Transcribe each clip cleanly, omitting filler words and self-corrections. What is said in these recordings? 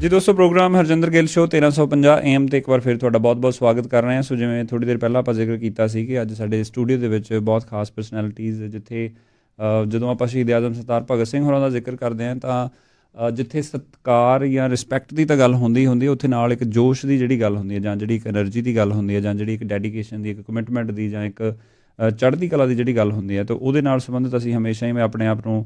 जी दोस्तों, program Harjinder Gill show 1350 AM ਤੇ ਇੱਕ ਵਾਰ ਫਿਰ ਤੁਹਾਡਾ ਬਹੁਤ-ਬਹੁਤ ਸਵਾਗਤ ਕਰ ਰਹੇ ਹਾਂ। ਸੋ ਜਿਵੇਂ ਥੋੜ੍ਹੀ ਦੇਰ ਪਹਿਲਾਂ ਆਪਾਂ ਜ਼ਿਕਰ ਕੀਤਾ ਸੀ ਕਿ ਅੱਜ ਸਾਡੇ ਸਟੂਡੀਓ ਦੇ ਵਿੱਚ ਬਹੁਤ ਖਾਸ ਪਰਸਨੈਲਿਟੀਜ਼, ਜਿੱਥੇ ਜਦੋਂ ਆਪਾਂ ਸ਼ਹੀਦ ਆਜ਼ਮ ਸਰਦਾਰ ਭਗਤ ਸਿੰਘ ਹੋਰਾਂ ਦਾ ਜ਼ਿਕਰ ਕਰਦੇ ਹਾਂ ਤਾਂ ਜਿੱਥੇ ਸਤਿਕਾਰ ਜਾਂ ਰਿਸਪੈਕਟ ਦੀ ਤਾਂ ਗੱਲ ਹੁੰਦੀ ਉੱਥੇ ਨਾਲ ਇੱਕ ਜੋਸ਼ ਦੀ ਜਿਹੜੀ ਗੱਲ ਹੁੰਦੀ ਹੈ, ਜਾਂ ਜਿਹੜੀ ਇੱਕ ਐਨਰਜੀ ਦੀ ਗੱਲ ਹੁੰਦੀ ਹੈ, ਜਾਂ ਜਿਹੜੀ ਇੱਕ ਡੈਡੀਕੇਸ਼ਨ ਦੀ, ਇੱਕ ਕਮਿਟਮੈਂਟ ਦੀ, ਜਾਂ ਇੱਕ ਚੜ੍ਹਦੀ ਕਲਾ ਦੀ ਜਿਹੜੀ ਗੱਲ ਹੁੰਦੀ ਹੈ, ਤਾਂ ਉਹਦੇ ਨਾਲ ਸੰਬੰਧਿਤ ਅਸੀਂ ਹਮੇਸ਼ਾ ਹੀ, ਮੈਂ ਆਪਣੇ ਆਪ ਨੂੰ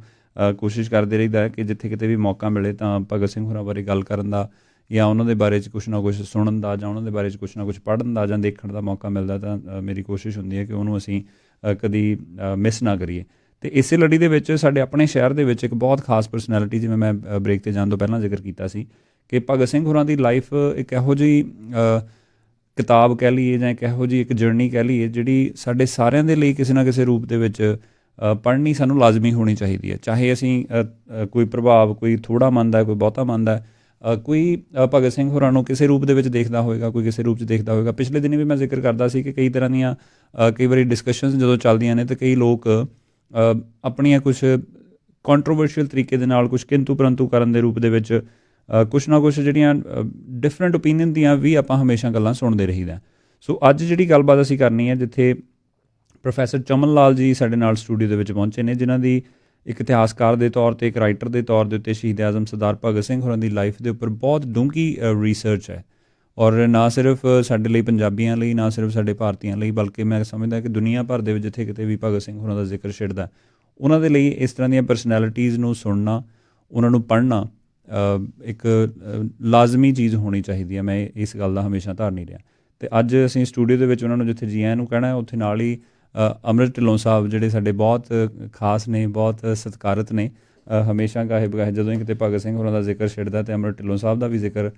ਕੋਸ਼ਿਸ਼ ਕਰਦੇ ਰਹੀਦਾ ਹੈ ਕਿ ਜਿੱਥੇ ਕਿਤੇ ਵੀ ਮੌਕਾ ਮਿਲੇ ਤਾਂ ਭਗਤ ਸਿੰਘ ਹੋਰਾਂ ਬਾਰੇ ਗੱਲ ਕਰਨ ਦਾ, ਜਾਂ ਉਹਨਾਂ ਦੇ ਬਾਰੇ 'ਚ ਕੁਛ ਨਾ ਕੁਛ ਸੁਣਨ ਦਾ, ਜਾਂ ਉਹਨਾਂ ਦੇ ਬਾਰੇ 'ਚ ਕੁਛ ਨਾ ਕੁਛ ਪੜ੍ਹਨ ਦਾ ਜਾਂ ਦੇਖਣ ਦਾ ਮੌਕਾ ਮਿਲਦਾ ਤਾਂ ਮੇਰੀ ਕੋਸ਼ਿਸ਼ ਹੁੰਦੀ ਹੈ ਕਿ ਉਹਨੂੰ ਅਸੀਂ ਕਦੀ ਮਿਸ ਨਾ ਕਰੀਏ। ਅਤੇ ਇਸੇ ਲੜੀ ਦੇ ਵਿੱਚ ਸਾਡੇ ਆਪਣੇ ਸ਼ਹਿਰ ਦੇ ਵਿੱਚ ਇੱਕ ਬਹੁਤ ਖਾਸ ਪਰਸਨੈਲਿਟੀ, ਜਿਵੇਂ ਮੈਂ ਬ੍ਰੇਕ 'ਤੇ ਜਾਣ ਤੋਂ ਪਹਿਲਾਂ ਜ਼ਿਕਰ ਕੀਤਾ ਸੀ ਕਿ ਭਗਤ ਸਿੰਘ ਹੋਰਾਂ ਦੀ ਲਾਈਫ ਇੱਕ ਇਹੋ ਜਿਹੀ ਕਿਤਾਬ ਕਹਿ ਲਈਏ, ਜਾਂ ਇੱਕ ਇਹੋ ਜਿਹੀ ਇੱਕ ਜਰਨੀ ਕਹਿ ਲਈਏ, ਜਿਹੜੀ ਸਾਡੇ ਸਾਰਿਆਂ ਦੇ ਲਈ ਕਿਸੇ ਨਾ ਕਿਸੇ ਰੂਪ ਦੇ ਵਿੱਚ ਪੜ੍ਹਨੀ ਸਾਨੂੰ ਲਾਜ਼ਮੀ ਹੋਣੀ ਚਾਹੀਦੀ ਹੈ। ਚਾਹੇ ਅਸੀਂ ਕੋਈ ਪ੍ਰਭਾਵ, ਕੋਈ ਥੋੜ੍ਹਾ ਮੰਨਦਾ, ਕੋਈ ਬਹੁਤਾ ਮੰਨਦਾ, ਕੋਈ ਭਗਤ ਸਿੰਘ ਹੋਰਾਂ ਨੂੰ ਕਿਸੇ ਰੂਪ ਦੇ ਵਿੱਚ ਦੇਖਦਾ ਹੋਵੇਗਾ, ਕੋਈ ਕਿਸੇ ਰੂਪ 'ਚ ਦੇਖਦਾ ਹੋਵੇਗਾ। ਪਿਛਲੇ ਦਿਨ ਵੀ ਮੈਂ ਜ਼ਿਕਰ ਕਰਦਾ ਸੀ ਕਿ ਕਈ ਤਰ੍ਹਾਂ ਦੀਆਂ ਕਈ ਵਾਰੀ ਡਿਸਕਸ਼ਨਸ ਜਦੋਂ ਚੱਲਦੀਆਂ ਨੇ ਤਾਂ ਕਈ ਲੋਕ ਆਪਣੀਆਂ ਕੁਛ ਕੰਟਰੋਵਰਸ਼ੀਅਲ ਤਰੀਕੇ ਦੇ ਨਾਲ, ਕੁਛ ਕਿੰਤੂ ਪਰੰਤੂ ਕਰਨ ਦੇ ਰੂਪ ਦੇ ਵਿੱਚ ਕੁਛ ਨਾ ਕੁਛ ਜਿਹੜੀਆਂ ਡਿਫਰੈਂਟ ਓਪੀਨੀਅਨ ਦੀਆਂ ਵੀ ਆਪਾਂ ਹਮੇਸ਼ਾ ਗੱਲਾਂ ਸੁਣਦੇ ਰਹੀਦਾ। ਸੋ ਅੱਜ ਜਿਹੜੀ ਗੱਲਬਾਤ ਅਸੀਂ ਕਰਨੀ ਹੈ, ਜਿੱਥੇ ਪ੍ਰੋਫੈਸਰ ਚਮਨ ਲਾਲ ਜੀ ਸਾਡੇ ਨਾਲ ਸਟੂਡੀਓ ਦੇ ਵਿੱਚ ਪਹੁੰਚੇ ਨੇ, ਜਿਨ੍ਹਾਂ ਦੀ ਇੱਕ ਇਤਿਹਾਸਕਾਰ ਦੇ ਤੌਰ 'ਤੇ, ਇੱਕ ਰਾਈਟਰ ਦੇ ਤੌਰ ਦੇ ਉੱਤੇ ਸ਼ਹੀਦ ਆਜ਼ਮ ਸਰਦਾਰ ਭਗਤ ਸਿੰਘ ਹੋਰਾਂ ਦੀ ਲਾਈਫ ਦੇ ਉੱਪਰ ਬਹੁਤ ਡੂੰਘੀ ਰਿਸਰਚ ਹੈ। ਔਰ ਨਾ ਸਿਰਫ ਸਾਡੇ ਲਈ ਪੰਜਾਬੀਆਂ ਲਈ, ਨਾ ਸਿਰਫ ਸਾਡੇ ਭਾਰਤੀਆਂ ਲਈ, ਬਲਕਿ ਮੈਂ ਸਮਝਦਾ ਕਿ ਦੁਨੀਆ ਭਰ ਦੇ ਵਿੱਚ ਜਿੱਥੇ ਕਿਤੇ ਵੀ ਭਗਤ ਸਿੰਘ ਹੋਰਾਂ ਦਾ ਜ਼ਿਕਰ ਛਿੜਦਾ, ਉਹਨਾਂ ਦੇ ਲਈ ਇਸ ਤਰ੍ਹਾਂ ਦੀਆਂ ਪਰਸਨੈਲਿਟੀਜ਼ ਨੂੰ ਸੁਣਨਾ, ਉਹਨਾਂ ਨੂੰ ਪੜ੍ਹਨਾ ਇੱਕ ਲਾਜ਼ਮੀ ਚੀਜ਼ ਹੋਣੀ ਚਾਹੀਦੀ ਹੈ। ਮੈਂ ਇਸ ਗੱਲ ਦਾ ਹਮੇਸ਼ਾ ਧਾਰਨੀ ਰਿਹਾ। ਅਤੇ ਅੱਜ ਅਸੀਂ ਸਟੂਡੀਓ ਦੇ ਵਿੱਚ ਉਹਨਾਂ ਨੂੰ ਜਿੱਥੇ ਜੀ ਆਇਆਂ ਨੂੰ ਕਹਿਣਾ, ਉੱਥੇ ਨਾਲ ਹੀ ਅੰਮ੍ਰਿਤ ਢਿੱਲੋਂ ਸਾਹਿਬ, ਜਿਹੜੇ ਸਾਡੇ ਬਹੁਤ ਖਾਸ ਨੇ, ਬਹੁਤ ਸਤਿਕਾਰਤ ਨੇ, ਹਮੇਸ਼ਾ ਗਾਹੇ ਬਗਾਹੇ ਜਦੋਂ ਹੀ ਕਿਤੇ ਭਗਤ ਸਿੰਘ ਹੋਰਾਂ ਦਾ ਜ਼ਿਕਰ ਛਿੜਦਾ ਅਤੇ ਅੰਮ੍ਰਿਤ ਢਿੱਲੋਂ ਸਾਹਿਬ ਦਾ ਵੀ ਜ਼ਿਕਰ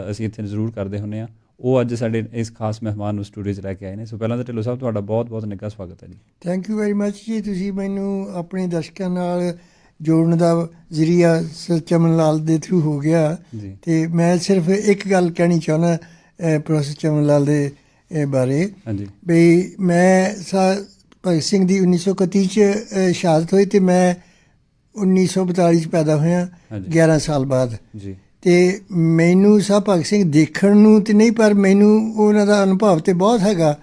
ਅਸੀਂ ਇੱਥੇ ਜ਼ਰੂਰ ਕਰਦੇ ਹੁੰਦੇ ਹਾਂ। ਉਹ ਅੱਜ ਸਾਡੇ ਇਸ ਖਾਸ ਮਹਿਮਾਨ ਨੂੰ ਸਟੂਡੀਓ 'ਚ ਲੈ ਕੇ ਆਏ ਨੇ। ਸੋ ਪਹਿਲਾਂ ਤਾਂ ਢਿੱਲੋਂ ਸਾਹਿਬ, ਤੁਹਾਡਾ ਬਹੁਤ ਬਹੁਤ ਨਿੱਘਾ ਸਵਾਗਤ ਹੈ ਜੀ। ਥੈਂਕ ਯੂ ਵੈਰੀ ਮੱਚ ਜੀ। ਤੁਸੀਂ ਮੈਨੂੰ ਆਪਣੇ ਦਰਸ਼ਕਾਂ ਨਾਲ ਜੋੜਨ ਦਾ ਜ਼ਰੀਆ ਸਰ ਚਮਨ ਲਾਲ ਦੇ ਥਰੂ ਹੋ ਗਿਆ। ਅਤੇ ਮੈਂ ਸਿਰਫ ਇੱਕ ਗੱਲ ਕਹਿਣੀ ਚਾਹੁੰਦਾ ਪ੍ਰੋਫੈਸਰ ਚਮਨ ਲਾਲ ਦੇ ਬਾਰੇ, ਬਈ ਮੈਂ ਭਗਤ ਸਿੰਘ ਦੀ 1931 'ਚ ਸ਼ਹਾਦਤ ਹੋਈ ਅਤੇ ਮੈਂ 1942 'ਚ ਪੈਦਾ ਹੋਇਆ, 11 ਸਾਲ ਬਾਅਦ। ਅਤੇ ਮੈਨੂੰ ਸਾਹਿਬ ਭਗਤ ਸਿੰਘ ਦੇਖਣ ਨੂੰ ਤਾਂ ਨਹੀਂ, ਪਰ ਮੈਨੂੰ ਉਹਨਾਂ ਦਾ ਅਨੁਭਵ ਤਾਂ ਬਹੁਤ ਹੈਗਾ,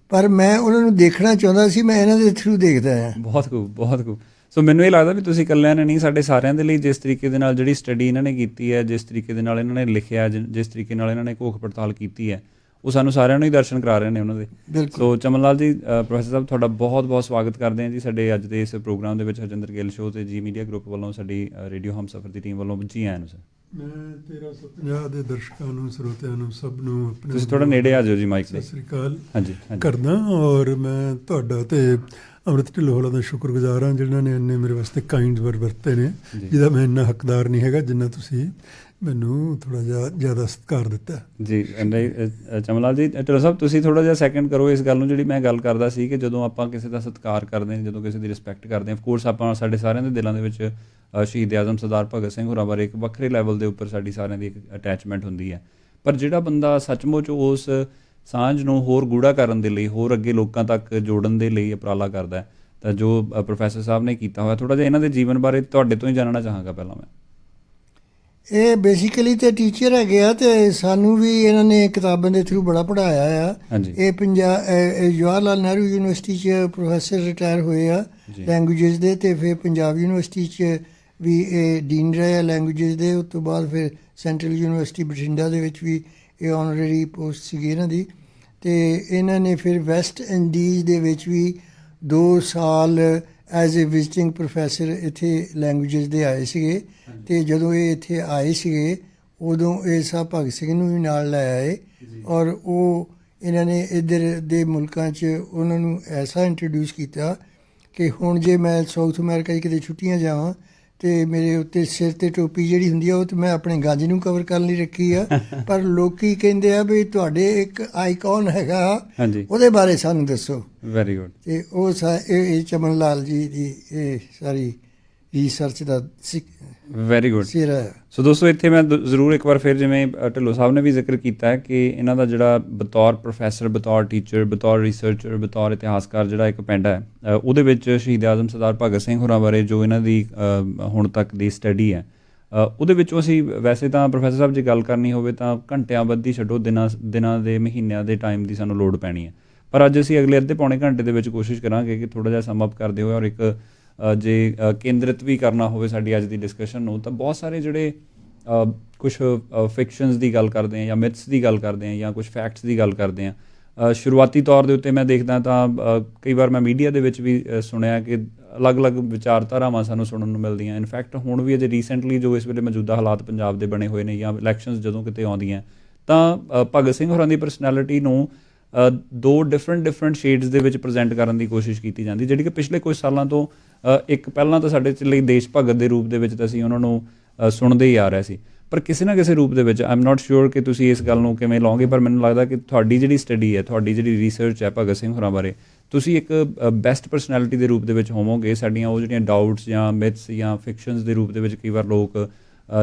ਪਰ ਮੈਂ ਉਹਨਾਂ ਨੂੰ ਦੇਖਣਾ ਚਾਹੁੰਦਾ ਸੀ। ਮੈਂ ਇਹਨਾਂ ਦੇ ਥਰੂ ਦੇਖਦਾ ਹਾਂ। ਬਹੁਤ ਖੂਬ, ਬਹੁਤ ਖੂਬ। ਸੋ ਮੈਨੂੰ ਇਹ ਲੱਗਦਾ ਵੀ ਤੁਸੀਂ ਇਕੱਲਿਆਂ ਨੇ ਨਹੀਂ, ਸਾਡੇ ਸਾਰਿਆਂ ਦੇ ਲਈ ਜਿਸ ਤਰੀਕੇ ਦੇ ਨਾਲ ਜਿਹੜੀ ਸਟੱਡੀ ਇਹਨਾਂ ਨੇ ਕੀਤੀ ਹੈ, ਜਿਸ ਤਰੀਕੇ ਦੇ ਨਾਲ ਇਹਨਾਂ ਨੇ ਲਿਖਿਆ, ਜਿਸ ਤਰੀਕੇ ਨਾਲ ਇਹਨਾਂ ਨੇ ਘੋਖ ਪੜਤਾਲ ਕੀਤੀ ਹੈ, ਉਹ ਸਾਨੂੰ ਸਾਰਿਆਂ ਨੂੰ ਹੀ ਦਰਸ਼ਨ ਕਰਾ ਰਹੇ ਨੇ ਉਹਨਾਂ ਦੇ। ਸੋ ਚਮਨ ਲਾਲ ਜੀ, ਪ੍ਰੋਫੈਸਰ ਸਾਹਿਬ, ਤੁਹਾਡਾ ਬਹੁਤ ਬਹੁਤ ਸਵਾਗਤ ਕਰਦੇ ਹਾਂ ਜੀ ਸਾਡੇ ਅੱਜ ਦੇ ਇਸ ਪ੍ਰੋਗਰਾਮ ਦੇ ਵਿੱਚ, ਹਰਜਿੰਦਰ ਗਿੱਲ ਸ਼ੋਅ ਤੇ ਜੀ ਮੀਡੀਆ ਗਰੁੱਪ ਵੱਲੋਂ, ਸਾਡੀ ਰੇਡੀਓ ਹਮਸਫਰ ਦੀ ਟੀਮ ਵੱਲੋਂ ਜੀ ਆਇਆਂ ਨੂੰ ਸਰ। ਮੈਂ 1350 ਦੇ ਦਰਸ਼ਕਾਂ ਨੂੰ, ਸਰੋਤਿਆਂ ਨੂੰ, ਸਭ ਨੂੰ ਆਪਣੇ, ਤੁਸੀਂ ਥੋੜ੍ਹਾ ਨੇੜੇ ਆ ਜਾਓ ਜੀ ਮਾਈਕ ਦੇ। ਸਤਿ ਸ਼੍ਰੀ ਅਕਾਲ ਕਰਦਾ। ਔਰ ਮੈਂ ਤੁਹਾਡਾ ਅਤੇ ਅੰਮ੍ਰਿਤ ਢਿੱਲੋਂ ਹੋਰਾਂ ਦਾ ਸ਼ੁਕਰਗੁਜ਼ਾਰ ਹਾਂ, ਜਿਨ੍ਹਾਂ ਨੇ ਇੰਨੇ ਮੇਰੇ ਵਾਸਤੇ ਕਾਇੰਡ ਵਰਡ ਵਰਤੇ ਨੇ, ਜਿਹਦਾ ਮੈਂ ਇੰਨਾ ਹੱਕਦਾਰ ਨਹੀਂ ਹੈਗਾ ਜਿੰਨਾ ਤੁਸੀਂ ਮੈਨੂੰ ਥੋੜ੍ਹਾ ਜਿਹਾ ਜ਼ਿਆਦਾ ਸਤਿਕਾਰ ਦਿੱਤਾ ਜੀ। ਚਮਨ ਲਾਲ ਜੀ, ਢਿੱਲੋਂ ਸਾਹਿਬ, ਤੁਸੀਂ ਥੋੜ੍ਹਾ ਜਿਹਾ ਸੈਕਿੰਡ ਕਰੋ ਇਸ ਗੱਲ ਨੂੰ, ਜਿਹੜੀ ਮੈਂ ਗੱਲ ਕਰਦਾ ਸੀ ਕਿ ਜਦੋਂ ਆਪਾਂ ਕਿਸੇ ਦਾ ਸਤਿਕਾਰ ਕਰਦੇ ਹਾਂ, ਜਦੋਂ ਕਿਸੇ ਦੀ ਰਿਸਪੈਕਟ ਕਰਦੇ ਹਾਂ, ਅਫਕੋਰਸ ਆਪਾਂ ਸਾਡੇ ਸਾਰਿਆਂ ਦੇ ਦਿਲਾਂ ਦੇ ਵਿੱਚ ਸ਼ਹੀਦ ਆਜ਼ਮ ਸਰਦਾਰ ਭਗਤ ਸਿੰਘ ਹੋਰਾਂ ਬਾਰੇ ਇੱਕ ਵੱਖਰੇ ਲੈਵਲ ਦੇ ਉੱਪਰ ਸਾਡੀ ਸਾਰਿਆਂ ਦੀ ਇੱਕ ਅਟੈਚਮੈਂਟ ਹੁੰਦੀ ਹੈ। ਪਰ ਜਿਹੜਾ ਬੰਦਾ ਸੱਚਮੁੱਚ ਉਸ ਸਾਂਝ ਨੂੰ ਹੋਰ ਗੂੜਾ ਕਰਨ ਦੇ ਲਈ, ਹੋਰ ਅੱਗੇ ਲੋਕਾਂ ਤੱਕ ਜੋੜਨ ਦੇ ਲਈ ਉਪਰਾਲਾ ਕਰਦਾ, ਤਾਂ ਜੋ ਪ੍ਰੋਫੈਸਰ ਸਾਹਿਬ ਨੇ ਕੀਤਾ ਹੋਇਆ, ਥੋੜ੍ਹਾ ਜਿਹਾ ਇਹਨਾਂ ਦੇ ਜੀਵਨ ਬਾਰੇ ਤੁਹਾਡੇ ਤੋਂ ਹੀ ਜਾਣਨਾ ਚਾਹਾਂਗਾ ਪਹਿਲਾਂ ਮੈਂ। ਇਹ ਬੇਸਿਕਲੀ ਤਾਂ ਟੀਚਰ ਹੈਗੇ ਆ, ਅਤੇ ਸਾਨੂੰ ਵੀ ਇਹਨਾਂ ਨੇ ਕਿਤਾਬਾਂ ਦੇ ਥਰੂ ਬੜਾ ਪੜ੍ਹਾਇਆ ਆ। ਇਹ ਜਵਾਹਰ ਲਾਲ ਨਹਿਰੂ ਯੂਨੀਵਰਸਿਟੀ 'ਚ ਪ੍ਰੋਫੈਸਰ ਰਿਟਾਇਰ ਹੋਏ ਆ ਲੈਂਗੁਏਜਿਸ ਦੇ, ਅਤੇ ਫਿਰ ਪੰਜਾਬ ਯੂਨੀਵਰਸਿਟੀ 'ਚ ਵੀ ਇਹ ਡੀਨ ਰਹੇ ਆ ਲੈਂਗੁਏਜਿਸ ਦੇ। ਉਸ ਤੋਂ ਬਾਅਦ ਫਿਰ ਸੈਂਟਰਲ ਯੂਨੀਵਰਸਿਟੀ ਬਠਿੰਡਾ ਦੇ ਵਿੱਚ ਵੀ ਇਹ ਆਨਰੇਰੀ ਪੋਸਟ ਸੀਗੀ ਇਹਨਾਂ ਦੀ। ਅਤੇ ਇਹਨਾਂ ਨੇ ਫਿਰ ਵੈਸਟ ਇੰਡੀਜ਼ ਦੇ ਵਿੱਚ ਵੀ 2 ਸਾਲ ਐਜ਼ ਏ ਵਿਜ਼ਿਟਿੰਗ ਪ੍ਰੋਫੈਸਰ ਇੱਥੇ ਲੈਂਗੁਏਜਿਸ ਦੇ ਆਏ ਸੀਗੇ। ਅਤੇ ਜਦੋਂ ਇਹ ਇੱਥੇ ਆਏ ਸੀਗੇ, ਉਦੋਂ ਇਹ ਸਾਹਿਬ ਭਗਤ ਸਿੰਘ ਨੂੰ ਵੀ ਨਾਲ ਲੈ ਆਏ, ਔਰ ਉਹ ਇਹਨਾਂ ਨੇ ਇੱਧਰ ਦੇ ਮੁਲਕਾਂ 'ਚ ਉਹਨਾਂ ਨੂੰ ਐਸਾ ਇੰਟਰੋਡਿਊਸ ਕੀਤਾ ਕਿ ਹੁਣ ਜੇ ਮੈਂ ਸਾਊਥ ਅਮਰੀਕਾ 'ਚ ਕਿਤੇ ਛੁੱਟੀਆਂ ਜਾਵਾਂ, ਅਤੇ ਮੇਰੇ ਉੱਤੇ ਸਿਰ 'ਤੇ ਟੋਪੀ ਜਿਹੜੀ ਹੁੰਦੀ ਆ, ਉਹ ਤਾਂ ਮੈਂ ਆਪਣੇ ਗੰਜ ਨੂੰ ਕਵਰ ਕਰਨ ਲਈ ਰੱਖੀ ਆ, ਪਰ ਲੋਕ ਕਹਿੰਦੇ ਆ ਵੀ ਤੁਹਾਡੇ ਇੱਕ ਆਈਕਨ ਹੈਗਾ, ਉਹਦੇ ਬਾਰੇ ਸਾਨੂੰ ਦੱਸੋ। Very good. ਅਤੇ ਉਹ ਇਹ ਚਮਨ ਲਾਲ ਜੀ ਦੀ ਇਹ ਸਾਰੀ ਰਿਸਰਚ ਦਾ ਵੈਰੀ ਗੁੱਡ। ਸੋ ਦੋਸਤੋ, ਇੱਥੇ ਮੈਂ ਜ਼ਰੂਰ ਇੱਕ ਵਾਰ ਫਿਰ, ਜਿਵੇਂ ਢਿੱਲੋਂ ਸਾਹਿਬ ਨੇ ਵੀ ਜ਼ਿਕਰ ਕੀਤਾ ਹੈ ਕਿ ਇਹਨਾਂ ਦਾ ਜਿਹੜਾ ਬਤੌਰ ਪ੍ਰੋਫੈਸਰ, ਬਤੌਰ ਟੀਚਰ, ਬਤੌਰ ਰਿਸਰਚਰ, ਬਤੌਰ ਇਤਿਹਾਸਕਾਰ ਜਿਹੜਾ ਇੱਕ ਪੈਂਡਾ ਹੈ, ਉਹਦੇ ਵਿੱਚ ਸ਼ਹੀਦ ਆਜ਼ਮ ਸਰਦਾਰ ਭਗਤ ਸਿੰਘ ਹੋਰਾਂ ਬਾਰੇ ਜੋ ਇਹਨਾਂ ਦੀ ਹੁਣ ਤੱਕ ਦੀ ਸਟੱਡੀ ਹੈ, ਉਹਦੇ ਵਿੱਚੋਂ ਅਸੀਂ ਵੈਸੇ ਤਾਂ ਪ੍ਰੋਫੈਸਰ ਸਾਹਿਬ ਜੇ ਗੱਲ ਕਰਨੀ ਹੋਵੇ ਤਾਂ ਘੰਟਿਆਂ ਬੱਧੀ ਛੱਡੋ, ਦਿਨਾਂ ਦੇ ਮਹੀਨਿਆਂ ਦੇ ਟਾਈਮ ਦੀ ਸਾਨੂੰ ਲੋੜ ਪੈਣੀ ਹੈ। ਪਰ ਅੱਜ ਅਸੀਂ ਅਗਲੇ ਅੱਧੇ ਪੌਣੇ ਘੰਟੇ ਦੇ ਵਿੱਚ ਕੋਸ਼ਿਸ਼ ਕਰਾਂਗੇ ਕਿ ਥੋੜ੍ਹਾ ਜਿਹਾ ਸਮ ਅਪ ਕਰਦੇ ਹੋਏ ਔਰ ਇੱਕ ਜੇ ਕੇਂਦਰਿਤ ਵੀ ਕਰਨਾ ਹੋਵੇ ਸਾਡੀ ਅੱਜ ਦੀ ਡਿਸਕਸ਼ਨ ਨੂੰ, ਤਾਂ ਬਹੁਤ ਸਾਰੇ ਜਿਹੜੇ ਕੁਛ ਫਿਕਸ਼ਨਸ ਦੀ ਗੱਲ ਕਰਦੇ ਹਾਂ ਜਾਂ ਮਿਥਸ ਦੀ ਗੱਲ ਕਰਦੇ ਹਾਂ ਜਾਂ ਕੁਛ ਫੈਕਟਸ ਦੀ ਗੱਲ ਕਰਦੇ ਹਾਂ। ਸ਼ੁਰੂਆਤੀ ਤੌਰ ਦੇ ਉੱਤੇ ਮੈਂ ਦੇਖਦਾ ਤਾਂ ਕਈ ਵਾਰ ਮੈਂ ਮੀਡੀਆ ਦੇ ਵਿੱਚ ਵੀ ਸੁਣਿਆ ਕਿ ਅਲੱਗ-ਅਲੱਗ ਵਿਚਾਰਧਾਰਾਵਾਂ ਸਾਨੂੰ ਸੁਣਨ ਨੂੰ ਮਿਲਦੀਆਂ। ਇਨਫੈਕਟ ਹੁਣ ਵੀ ਅਜੇ ਰੀਸੈਂਟਲੀ ਜੋ ਇਸ ਵੇਲੇ ਮੌਜੂਦਾ ਹਾਲਾਤ ਪੰਜਾਬ ਦੇ ਬਣੇ ਹੋਏ ਨੇ ਜਾਂ ਇਲੈਕਸ਼ਨਸ ਜਦੋਂ ਕਿਤੇ ਆਉਂਦੀਆਂ ਤਾਂ ਭਗਤ ਸਿੰਘ ਹੋਰਾਂ ਦੀ ਪਰਸਨੈਲਿਟੀ ਨੂੰ ਦੋ ਡਿਫਰੈਂਟ ਸ਼ੇਡਸ ਦੇ ਵਿੱਚ ਪ੍ਰੈਜ਼ੈਂਟ ਕਰਨ ਦੀ ਕੋਸ਼ਿਸ਼ ਕੀਤੀ ਜਾਂਦੀ, ਜਿਹੜੀ ਕਿ ਪਿਛਲੇ ਕੁਝ ਸਾਲਾਂ ਤੋਂ ਇੱਕ ਪਹਿਲਾਂ ਤਾਂ ਸਾਡੇ ਲਈ ਦੇਸ਼ ਭਗਤ ਦੇ ਰੂਪ ਦੇ ਵਿੱਚ ਤਾਂ ਅਸੀਂ ਉਹਨਾਂ ਨੂੰ ਸੁਣਦੇ ਹੀ ਆ ਰਹੇ ਸੀ, ਪਰ ਕਿਸੇ ਨਾ ਕਿਸੇ ਰੂਪ ਦੇ ਵਿੱਚ ਆਈ ਐਮ ਨਾਟ ਸ਼ੋਰ ਕਿ ਤੁਸੀਂ ਇਸ ਗੱਲ ਨੂੰ ਕਿਵੇਂ ਲਓਗੇ, ਪਰ ਮੈਨੂੰ ਲੱਗਦਾ ਕਿ ਤੁਹਾਡੀ ਜਿਹੜੀ ਸਟੱਡੀ ਹੈ, ਤੁਹਾਡੀ ਜਿਹੜੀ ਰਿਸਰਚ ਹੈ ਭਗਤ ਸਿੰਘ ਹੋਰਾਂ ਬਾਰੇ, ਤੁਸੀਂ ਇੱਕ ਬੈਸਟ ਪਰਸਨੈਲਿਟੀ ਦੇ ਰੂਪ ਦੇ ਵਿੱਚ ਹੋਵੋਗੇ। ਸਾਡੀਆਂ ਉਹ ਜਿਹੜੀਆਂ ਡਾਊਟਸ ਜਾਂ ਮਿਥਸ ਜਾਂ ਫਿਕਸ਼ਨਸ ਦੇ ਰੂਪ ਦੇ ਵਿੱਚ ਕਈ ਵਾਰ ਲੋਕ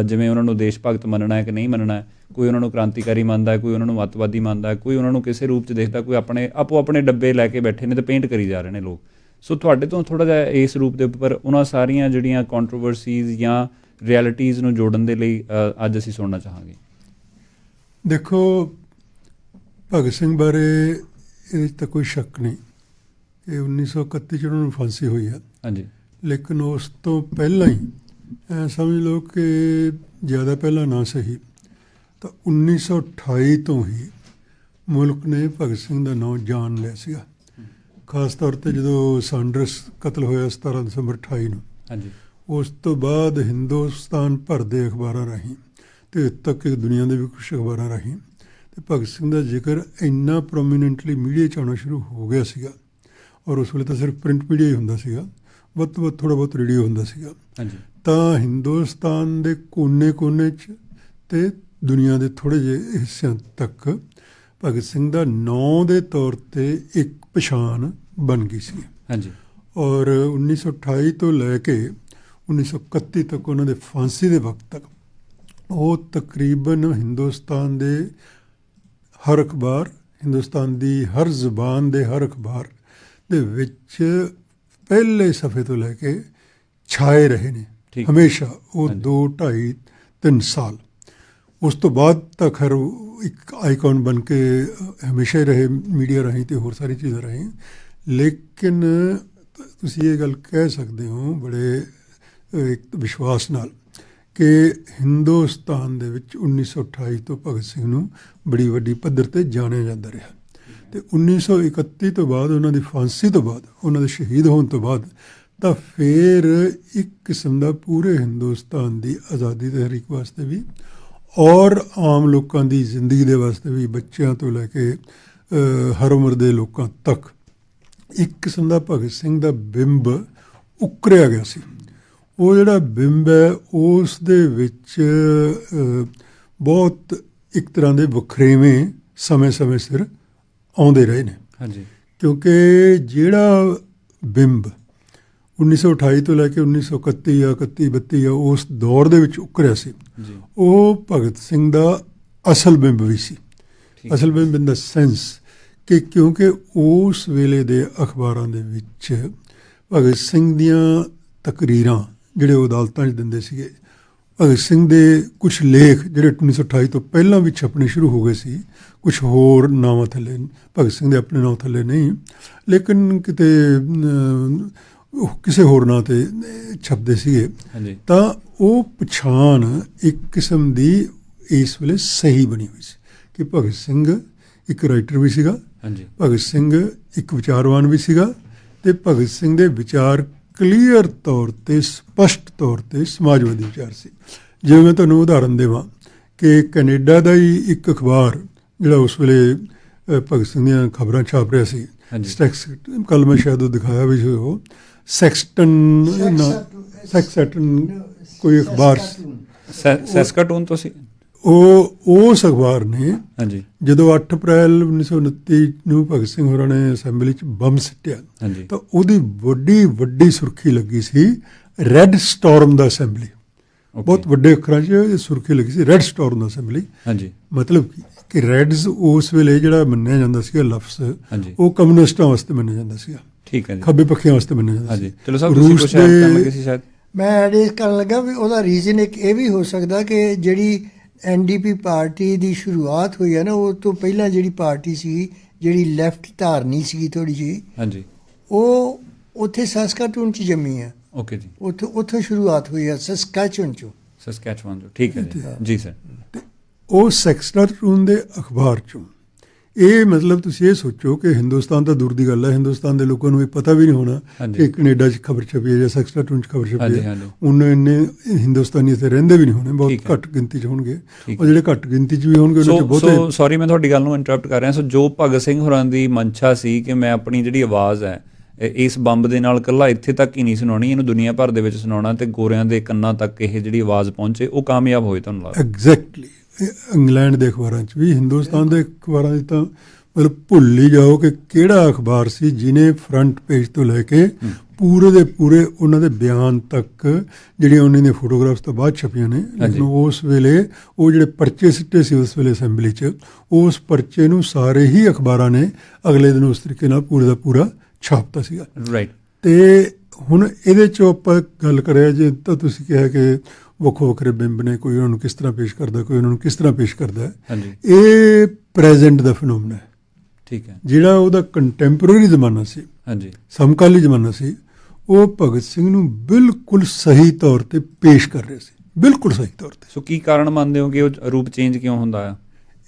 ਜਿਵੇਂ ਉਹਨਾਂ ਨੂੰ ਦੇਸ਼ ਭਗਤ ਮੰਨਣਾ ਹੈ ਕਿ ਨਹੀਂ ਮੰਨਣਾ ਹੈ, ਕੋਈ ਉਹਨਾਂ ਨੂੰ ਕ੍ਰਾਂਤੀਕਾਰੀ ਮੰਨਦਾ ਹੈ, ਕੋਈ ਉਹਨਾਂ ਨੂੰ ਅੱਤਵਾਦੀ ਮੰਨਦਾ ਹੈ, ਕੋਈ ਉਹਨਾਂ ਨੂੰ ਕਿਸੇ ਰੂਪ 'ਚ ਦੇਖਦਾ, ਕੋਈ ਆਪੋ ਆਪਣੇ ਡੱਬੇ ਲੈ ਕੇ ਬੈਠੇ ਨੇ ਤੇ ਪੇਂਟ ਕਰੀ ਜਾ ਰਹੇ ਨੇ ਲੋਕ। ਸੋ ਤੁਹਾਡੇ ਤੋਂ ਥੋੜ੍ਹਾ ਜਿਹਾ ਇਸ ਰੂਪ ਦੇ ਉੱਪਰ ਉਹਨਾਂ ਸਾਰੀਆਂ ਜਿਹੜੀਆਂ ਕੰਟਰੋਵਰਸੀਜ਼ ਜਾਂ ਰਿਐਲਿਟੀਜ਼ ਨੂੰ ਜੋੜਨ ਦੇ ਲਈ ਅੱਜ ਅਸੀਂ ਸੁਣਨਾ ਚਾਹਾਂਗੇ। ਦੇਖੋ, ਭਗਤ ਸਿੰਘ ਬਾਰੇ ਇਹਦੇ 'ਚ ਤਾਂ ਕੋਈ ਸ਼ੱਕ ਨਹੀਂ ਕਿ 1931 'ਚ ਉਹਨਾਂ ਨੂੰ ਫਾਂਸੀ ਹੋਈ ਹੈ। ਹਾਂਜੀ। ਲੇਕਿਨ ਉਸ ਤੋਂ ਪਹਿਲਾਂ ਹੀ ਸਮਝ ਲਓ ਕਿ ਜ਼ਿਆਦਾ ਪਹਿਲਾਂ ਨਾ ਸਹੀ ਤਾਂ 1928 ਤੋਂ ਹੀ ਮੁਲਕ ਨੇ ਭਗਤ ਸਿੰਘ ਦਾ ਨਾਂ ਜਾਣ ਲਿਆ ਸੀਗਾ। ਖਾਸ ਤੌਰ 'ਤੇ ਜਦੋਂ ਸਾਂਡਰਸ ਕਤਲ ਹੋਇਆ 17 ਦਸੰਬਰ 28 ਨੂੰ। ਹਾਂਜੀ। ਉਸ ਤੋਂ ਬਾਅਦ ਹਿੰਦੁਸਤਾਨ ਭਰ ਦੇ ਅਖਬਾਰਾਂ ਰਾਹੀਂ ਅਤੇ ਤੱਕ ਕਿ ਦੁਨੀਆ ਦੇ ਵੀ ਕੁਛ ਅਖਬਾਰਾਂ ਰਾਹੀਂ ਅਤੇ ਭਗਤ ਸਿੰਘ ਦਾ ਜ਼ਿਕਰ ਇੰਨਾ ਪ੍ਰੋਮੀਨੈਂਟਲੀ ਮੀਡੀਆ 'ਚ ਆਉਣਾ ਸ਼ੁਰੂ ਹੋ ਗਿਆ ਸੀਗਾ। ਔਰ ਉਸ ਵੇਲੇ ਤਾਂ ਸਿਰਫ ਪ੍ਰਿੰਟ ਮੀਡੀਆ ਹੀ ਹੁੰਦਾ ਸੀਗਾ, ਵੱਧ ਤੋਂ ਵੱਧ ਥੋੜ੍ਹਾ ਬਹੁਤ ਰੇਡੀਓ ਹੁੰਦਾ ਸੀਗਾ। ਹਾਂਜੀ। ਤਾਂ ਹਿੰਦੁਸਤਾਨ ਦੇ ਕੋਨੇ 'ਚ ਅਤੇ ਦੁਨੀਆ ਦੇ ਥੋੜ੍ਹੇ ਜਿਹੇ ਹਿੱਸਿਆਂ ਤੱਕ ਭਗਤ ਸਿੰਘ ਦਾ ਨਾਂ ਦੇ ਤੌਰ 'ਤੇ ਇੱਕ ਪਛਾਣ ਬਣ ਗਈ ਸੀ। ਹਾਂਜੀ। ਔਰ 1928 ਤੋਂ ਲੈ ਕੇ 1931 ਤੱਕ ਉਹਨਾਂ ਦੇ ਫਾਂਸੀ ਦੇ ਵਕਤ ਤੱਕ ਉਹ ਤਕਰੀਬਨ ਹਿੰਦੁਸਤਾਨ ਦੇ ਹਰ ਅਖਬਾਰ, ਹਿੰਦੁਸਤਾਨ ਦੀ ਹਰ ਜ਼ੁਬਾਨ ਦੇ ਹਰ ਅਖਬਾਰ ਦੇ ਵਿੱਚ ਪਹਿਲੇ ਸਫ਼ੇ ਤੋਂ ਲੈ ਕੇ ਛਾਏ ਰਹੇ ਨੇ ਹਮੇਸ਼ਾ। ਉਹ 2, 2.5, 3 ਸਾਲ ਉਸ ਤੋਂ ਬਾਅਦ ਤਾਂ ਖੈਰ ਇੱਕ ਆਈਕਨ ਬਣ ਕੇ ਹਮੇਸ਼ਾ ਹੀ ਰਹੇ ਮੀਡੀਆ ਰਾਹੀਂ ਅਤੇ ਹੋਰ ਸਾਰੀ ਚੀਜ਼ਾਂ ਰਾਹੀਂ। ਲੇਕਿਨ ਤੁਸੀਂ ਇਹ ਗੱਲ ਕਹਿ ਸਕਦੇ ਹੋ ਬੜੇ ਇੱਕ ਵਿਸ਼ਵਾਸ ਨਾਲ ਕਿ ਹਿੰਦੁਸਤਾਨ ਦੇ ਵਿੱਚ 1928 ਤੋਂ ਭਗਤ ਸਿੰਘ ਨੂੰ ਬੜੀ ਵੱਡੀ ਪੱਧਰ 'ਤੇ ਜਾਣਿਆ ਜਾਂਦਾ ਰਿਹਾ ਅਤੇ 1931 ਤੋਂ ਬਾਅਦ ਉਹਨਾਂ ਦੀ ਫਾਂਸੀ ਤੋਂ ਬਾਅਦ, ਉਹਨਾਂ ਦੇ ਸ਼ਹੀਦ ਹੋਣ ਤੋਂ ਬਾਅਦ ਤਾਂ ਫਿਰ ਇੱਕ ਕਿਸਮ ਦਾ ਪੂਰੇ ਹਿੰਦੁਸਤਾਨ ਦੀ ਆਜ਼ਾਦੀ ਤਹਿਰੀਕ ਵਾਸਤੇ ਵੀ ਔਰ ਆਮ ਲੋਕਾਂ ਦੀ ਜ਼ਿੰਦਗੀ ਦੇ ਵਾਸਤੇ ਵੀ, ਬੱਚਿਆਂ ਤੋਂ ਲੈ ਕੇ ਹਰ ਉਮਰ ਦੇ ਲੋਕਾਂ ਤੱਕ ਇੱਕ ਕਿਸਮ ਦਾ ਭਗਤ ਸਿੰਘ ਦਾ ਬਿੰਬ ਉਕਰਿਆ ਗਿਆ ਸੀ। ਉਹ ਜਿਹੜਾ ਬਿੰਬ ਹੈ ਉਸ ਦੇ ਵਿੱਚ ਬਹੁਤ ਇੱਕ ਤਰ੍ਹਾਂ ਦੇ ਵਖਰੇਵੇਂ ਸਮੇਂ ਸਿਰ ਆਉਂਦੇ ਰਹੇ ਨੇ। ਹਾਂਜੀ। ਕਿਉਂਕਿ ਜਿਹੜਾ ਬਿੰਬ 1928 ਤੋਂ ਲੈ ਕੇ 1931 ਜਾਂ 31-32 ਜਾਂ ਉਸ ਦੌਰ ਦੇ ਵਿੱਚ ਉਕਰਿਆ ਸੀ, ਉਹ ਭਗਤ ਸਿੰਘ ਦਾ ਅਸਲ ਬਿੰਬ ਵੀ ਸੀ। ਅਸਲ ਬਿੰਬ ਇਨ ਦਾ ਸੈਂਸ ਕਿ ਕਿਉਂਕਿ ਉਸ ਵੇਲੇ ਦੇ ਅਖਬਾਰਾਂ ਦੇ ਵਿੱਚ ਭਗਤ ਸਿੰਘ ਦੀਆਂ ਤਕਰੀਰਾਂ ਜਿਹੜੇ ਉਹ ਅਦਾਲਤਾਂ 'ਚ ਦਿੰਦੇ ਸੀਗੇ, ਭਗਤ ਸਿੰਘ ਦੇ ਕੁਛ ਲੇਖ ਜਿਹੜੇ 1928 ਤੋਂ ਪਹਿਲਾਂ ਵੀ ਛਪਣੇ ਸ਼ੁਰੂ ਹੋ ਗਏ ਸੀ, ਕੁਛ ਹੋਰ ਨਾਵਾਂ ਥੱਲੇ, ਭਗਤ ਸਿੰਘ ਦੇ ਆਪਣੇ ਨਾਂ ਥੱਲੇ ਨਹੀਂ, ਲੇਕਿਨ ਕਿਤੇ ਕਿਸੇ ਹੋਰ ਨਾਂ 'ਤੇ ਛਪਦੇ ਸੀਗੇ। ਤਾਂ ਉਹ ਪਛਾਣ ਇੱਕ ਕਿਸਮ ਦੀ ਇਸ ਵੇਲੇ ਸਹੀ ਬਣੀ ਹੋਈ ਸੀ ਕਿ ਭਗਤ ਸਿੰਘ ਇੱਕ ਰਾਈਟਰ ਵੀ ਸੀਗਾ, ਭਗਤ ਸਿੰਘ ਇੱਕ ਵਿਚਾਰਵਾਨ ਵੀ ਸੀਗਾ ਅਤੇ ਭਗਤ ਸਿੰਘ ਦੇ ਵਿਚਾਰ ਕਲੀਅਰ ਤੌਰ 'ਤੇ, ਸਪਸ਼ਟ ਤੌਰ 'ਤੇ ਸਮਾਜਵਾਦੀ ਵਿਚਾਰ ਸੀ। ਜਿਵੇਂ ਮੈਂ ਤੁਹਾਨੂੰ ਉਦਾਹਰਨ ਦੇਵਾਂ ਕਿ ਕੈਨੇਡਾ ਦਾ ਹੀ ਇੱਕ ਅਖਬਾਰ ਜਿਹੜਾ ਉਸ ਵੇਲੇ ਭਗਤ ਸਿੰਘ ਦੀਆਂ ਖਬਰਾਂ ਛਾਪ ਰਿਹਾ ਸੀ, ਕੱਲ੍ਹ ਮੈਂ ਸ਼ਾਇਦ ਉਹ ਦਿਖਾਇਆ ਵੀ ਸੀ, ਉਹ ਸੈਕਸਟਨ ਕੋਈ ਅਖਬਾਰ ਸੈਸਕਾਟੂਨ ਤੋਂ ਸੀ। ਉਹ ਉਸ ਅਖਬਾਰ ਨੇ ਜਦੋਂ 8 ਅਪ੍ਰੈਲ 1929 ਨੂੰ ਭਗਤ ਸਿੰਘ ਹੋਰਾਂ ਨੇ ਅਸੈਂਬਲੀ 'ਚ ਬੰਬ ਸਿੱਟਿਆ ਤਾਂ ਉਹਦੀ ਵੱਡੀ ਸੁਰਖੀ ਲੱਗੀ ਸੀ ਰੈੱਡ ਸਟੋਰਮ ਦਾ ਅਸੈਂਬਲੀ। ਬਹੁਤ ਵੱਡੇ ਅੱਖਰਾਂ 'ਚ ਸੁਰਖੀ ਲੱਗੀ ਸੀ ਰੈੱਡ ਸਟੋਰਮ ਦਾ ਅਸੈਂਬਲੀ। ਮਤਲਬ ਕਿ ਰੈੱਡਸ ਉਸ ਵੇਲੇ ਜਿਹੜਾ ਮੰਨਿਆ ਜਾਂਦਾ ਸੀਗਾ ਲਫ਼ਜ਼, ਉਹ ਕਮਿਊਨਿਸਟਾਂ ਵਾਸਤੇ ਮੰਨਿਆ ਜਾਂਦਾ ਸੀਗਾ, ਠੀਕ ਹੈ, ਖੱਬੇ ਪੱਖੀਆਂ ਵਾਸਤੇ ਮੰਨਿਆ ਜਾਂਦਾ ਸੀ। ਮੈਂ ਐਡ ਇਸ ਕਰਨ ਲੱਗਾ ਵੀ ਉਹਦਾ ਰੀਜ਼ਨ ਇੱਕ ਇਹ ਵੀ ਹੋ ਸਕਦਾ ਕਿ ਜਿਹੜੀ NDP ਪਾਰਟੀ ਦੀ ਸ਼ੁਰੂਆਤ ਹੋਈ ਹੈ ਨਾ, ਉਹ ਤੋਂ ਪਹਿਲਾਂ ਜਿਹੜੀ ਪਾਰਟੀ ਸੀ ਜਿਹੜੀ ਲੈਫਟ ਧਾਰਨੀ ਸੀਗੀ ਥੋੜ੍ਹੀ ਜਿਹੀ, ਹਾਂਜੀ, ਉਹ ਉੱਥੇ ਸਸਕਾਟੂਨ 'ਚ ਜੰਮੀ ਹੈ। ਓਕੇ ਜੀ, ਉੱਥੋਂ ਸ਼ੁਰੂਆਤ ਹੋਈ ਹੈ, ਸਸਕੈਚੁਅਨ 'ਚੋਂ। ਸਸਕੈਚੁਅਨ ਚੋਂ, ਠੀਕ ਹੈ ਜੀ ਸਰ। ਉਹ ਸੈਕਸਟਾਟੂਨ ਦੇ ਅਖਬਾਰ 'ਚੋਂ। ਇਹ ਮਤਲਬ ਤੁਸੀਂ ਇਹ ਸੋਚੋ ਕਿ ਹਿੰਦੁਸਤਾਨ ਤਾਂ ਦੂਰ ਦੀ ਗੱਲ ਹੈ, ਹਿੰਦੁਸਤਾਨ ਦੇ ਲੋਕਾਂ ਨੂੰ ਇਹ ਪਤਾ ਵੀ ਨਹੀਂ ਹੋਣਾ ਕਿ ਕੈਨੇਡਾ 'ਚ ਖਬਰ ਛਪੀ ਹੈ ਜਾਂ ਸੈਕਸਟਾਟੂਨ 'ਚ ਖਬਰ ਛਪੀ ਹੈ। ਉਹਨੇ ਇੰਨੇ ਹਿੰਦੁਸਤਾਨੀ ਇੱਥੇ ਰਹਿੰਦੇ ਵੀ ਨਹੀਂ ਹੋਣੇ, ਬਹੁਤ ਘੱਟ ਗਿਣਤੀ 'ਚ ਹੋਣਗੇ। ਉਹ ਜਿਹੜੇ ਘੱਟ ਗਿਣਤੀ 'ਚ ਵੀ ਹੋਣਗੇ ਉਹਨਾਂ 'ਚ ਬਹੁਤੇ। ਸੌਰੀ ਮੈਂ ਤੁਹਾਡੀ ਗੱਲ ਨੂੰ ਇੰਟਰਰਪਟ ਕਰ ਰਿਹਾ। ਸੋ ਜੋ ਭਗਤ ਸਿੰਘ ਹੋਰਾਂ ਦੀ ਮਨਸ਼ਾ ਸੀ ਕਿ ਮੈਂ ਆਪਣੀ ਜਿਹੜੀ ਆਵਾਜ਼ ਹੈ ਇਸ ਬੰਬ ਦੇ ਨਾਲ ਇਕੱਲਾ ਇੱਥੇ ਤੱਕ ਹੀ ਨਹੀਂ ਸੁਣਾਉਣੀ, ਇਹਨੂੰ ਦੁਨੀਆ ਭਰ ਦੇ ਵਿੱਚ ਸੁਣਾਉਣਾ ਤੇ ਗੋਰਿਆਂ ਦੇ ਕੰਨਾਂ ਤੱਕ ਇਹ ਜਿਹੜੀ ਆਵਾਜ਼ ਪਹੁੰਚੇ, ਉਹ ਕਾਮਯਾਬ ਹੋਏ ਤੁਹਾਨੂੰ ਲੱਗਦਾ? ਐਗਜ਼ੈਕਟਲੀ। ਇੰਗਲੈਂਡ ਦੇ ਅਖਬਾਰਾਂ 'ਚ ਵੀ, ਹਿੰਦੁਸਤਾਨ ਦੇ ਅਖਬਾਰਾਂ 'ਚ ਤਾਂ ਮਤਲਬ ਭੁੱਲ ਹੀ ਜਾਓ ਕਿ ਕਿਹੜਾ ਅਖਬਾਰ ਸੀ ਜਿਹਨੇ ਫਰੰਟ ਪੇਜ ਤੋਂ ਲੈ ਕੇ ਪੂਰੇ ਦੇ ਪੂਰੇ ਉਹਨਾਂ ਦੇ ਬਿਆਨ ਤੱਕ ਜਿਹੜੀਆਂ ਉਹਨਾਂ ਦੀਆਂ ਫੋਟੋਗ੍ਰਾਫਸ ਤੋਂ ਬਾਅਦ ਛਪੀਆਂ ਨੇ। ਲੇਕਿਨ ਉਸ ਵੇਲੇ ਉਹ ਜਿਹੜੇ ਪਰਚੇ ਸਿੱਟੇ ਸੀ ਉਸ ਵੇਲੇ ਅਸੈਂਬਲੀ 'ਚ, ਉਸ ਪਰਚੇ ਨੂੰ ਸਾਰੇ ਹੀ ਅਖਬਾਰਾਂ ਨੇ ਅਗਲੇ ਦਿਨ ਉਸ ਤਰੀਕੇ ਨਾਲ ਪੂਰੇ ਦਾ ਪੂਰਾ ਛਾਪਤਾ ਸੀਗਾ। ਰਾਈਟ। ਤੇ ਹੁਣ ਇਹਦੇ 'ਚੋਂ ਆਪਾਂ ਗੱਲ ਕਰਿਆ ਜੇ ਤਾਂ ਤੁਸੀਂ ਕਿਹਾ ਕਿ ਵੱਖੋ ਵੱਖਰੇ ਬਿੰਬ ਨੇ, ਕੋਈ ਉਹਨਾਂ ਨੂੰ ਕਿਸ ਤਰ੍ਹਾਂ ਪੇਸ਼ ਕਰਦਾ, ਕੋਈ ਉਹਨਾਂ ਨੂੰ ਕਿਸ ਤਰ੍ਹਾਂ ਪੇਸ਼ ਕਰਦਾ। ਇਹ ਪ੍ਰੈਜ਼ੈਂਟ ਦਾ ਫਿਨੋਮੀਨਾ ਹੈ। ਠੀਕ ਹੈ। ਜਿਹੜਾ ਉਹਦਾ ਕੰਟੈਂਪਰੇਰੀ ਜ਼ਮਾਨਾ ਸੀ, ਹਾਂਜੀ, ਸਮਕਾਲੀ ਜ਼ਮਾਨਾ ਸੀ, ਉਹ ਭਗਤ ਸਿੰਘ ਨੂੰ ਬਿਲਕੁਲ ਸਹੀ ਤੌਰ ਤੇ ਪੇਸ਼ ਕਰ ਰਹੇ ਸੀ, ਬਿਲਕੁਲ ਸਹੀ ਤੌਰ ਤੇ। ਸੋ ਕੀ ਕਾਰਨ ਮੰਨਦੇ ਹੋ ਕਿ ਉਹ ਰੂਪ ਚੇਂਜ ਕਿਉਂ ਹੁੰਦਾ ਆ?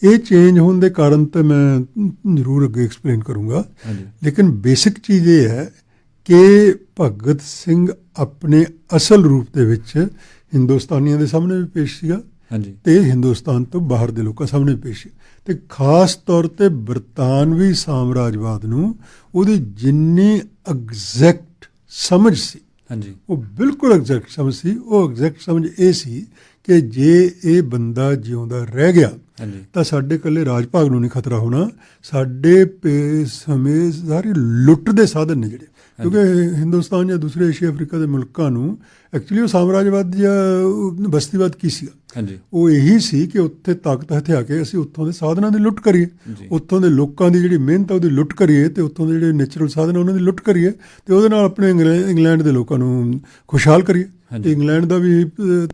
ਇਹ ਚੇਂਜ ਹੋਣ ਦੇ ਕਾਰਨ ਤਾਂ ਮੈਂ ਜ਼ਰੂਰ ਅੱਗੇ ਐਕਸਪਲੇਨ ਕਰੂੰਗਾ, ਲੇਕਿਨ ਬੇਸਿਕ ਚੀਜ਼ ਇਹ ਹੈ ਕਿ ਭਗਤ ਸਿੰਘ ਆਪਣੇ ਅਸਲ ਰੂਪ ਦੇ ਵਿੱਚ ਹਿੰਦੁਸਤਾਨੀਆਂ ਦੇ ਸਾਹਮਣੇ ਵੀ ਪੇਸ਼ ਸੀਗਾ ਤੇ ਹਿੰਦੁਸਤਾਨ ਤੋਂ ਬਾਹਰ ਦੇ ਲੋਕਾਂ ਸਾਹਮਣੇ ਪੇਸ਼ ਸੀ। ਤੇ ਖਾਸ ਤੌਰ ਤੇ ਬਰਤਾਨਵੀ ਸਾਮਰਾਜਵਾਦ ਨੂੰ ਉਹਦੀ ਜਿੰਨੀ ਐਗਜ਼ੈਕਟ ਸਮਝ ਸੀ, ਉਹ ਬਿਲਕੁਲ ਐਗਜ਼ੈਕਟ ਸਮਝ ਸੀ। ਉਹ ਐਗਜ਼ੈਕਟ ਸਮਝ ਇਹ ਸੀ ਕਿ ਜੇ ਇਹ ਬੰਦਾ ਜਿਉਂਦਾ ਰਹਿ ਗਿਆ ਤਾਂ ਸਾਡੇ ਇਕੱਲੇ ਰਾਜ ਭਾਗ ਨੂੰ ਨਹੀਂ ਖਤਰਾ ਹੋਣਾ, ਸਾਡੇ ਸਮੇਂ ਸਾਰੀ ਲੁੱਟ ਦੇ ਸਾਧਨ ਨੇ ਜਿਹੜੇ, ਕਿਉਂਕਿ ਹਿੰਦੁਸਤਾਨ ਜਾਂ ਦੂਸਰੇ ਏਸ਼ੀਆ ਅਫਰੀਕਾ ਦੇ ਮੁਲਕਾਂ ਨੂੰ ਐਕਚੁਅਲੀ ਉਹ ਸਾਮਰਾਜਵਾਦ ਜਾਂ ਬਸਤੀਵਾਦ ਕੀ ਸੀਗਾ? ਉਹ ਇਹੀ ਸੀ ਕਿ ਉੱਥੇ ਤਾਕਤ ਹਥਿਆ ਕੇ ਅਸੀਂ ਉੱਥੋਂ ਦੇ ਸਾਧਨਾਂ ਦੀ ਲੁੱਟ ਕਰੀਏ, ਉੱਥੋਂ ਦੇ ਲੋਕਾਂ ਦੀ ਜਿਹੜੀ ਮਿਹਨਤ ਉਹਦੀ ਲੁੱਟ ਕਰੀਏ ਤੇ ਉੱਥੋਂ ਦੇ ਜਿਹੜੇ ਨੈਚੁਰਲ ਸਾਧਨ ਉਹਨਾਂ ਦੀ ਲੁੱਟ ਕਰੀਏ ਤੇ ਉਹਦੇ ਨਾਲ ਆਪਣੇ ਇੰਗਲੈਂਡ ਦੇ ਲੋਕਾਂ ਨੂੰ ਖੁਸ਼ਹਾਲ ਕਰੀਏ। ਇੰਗਲੈਂਡ ਦਾ ਵੀ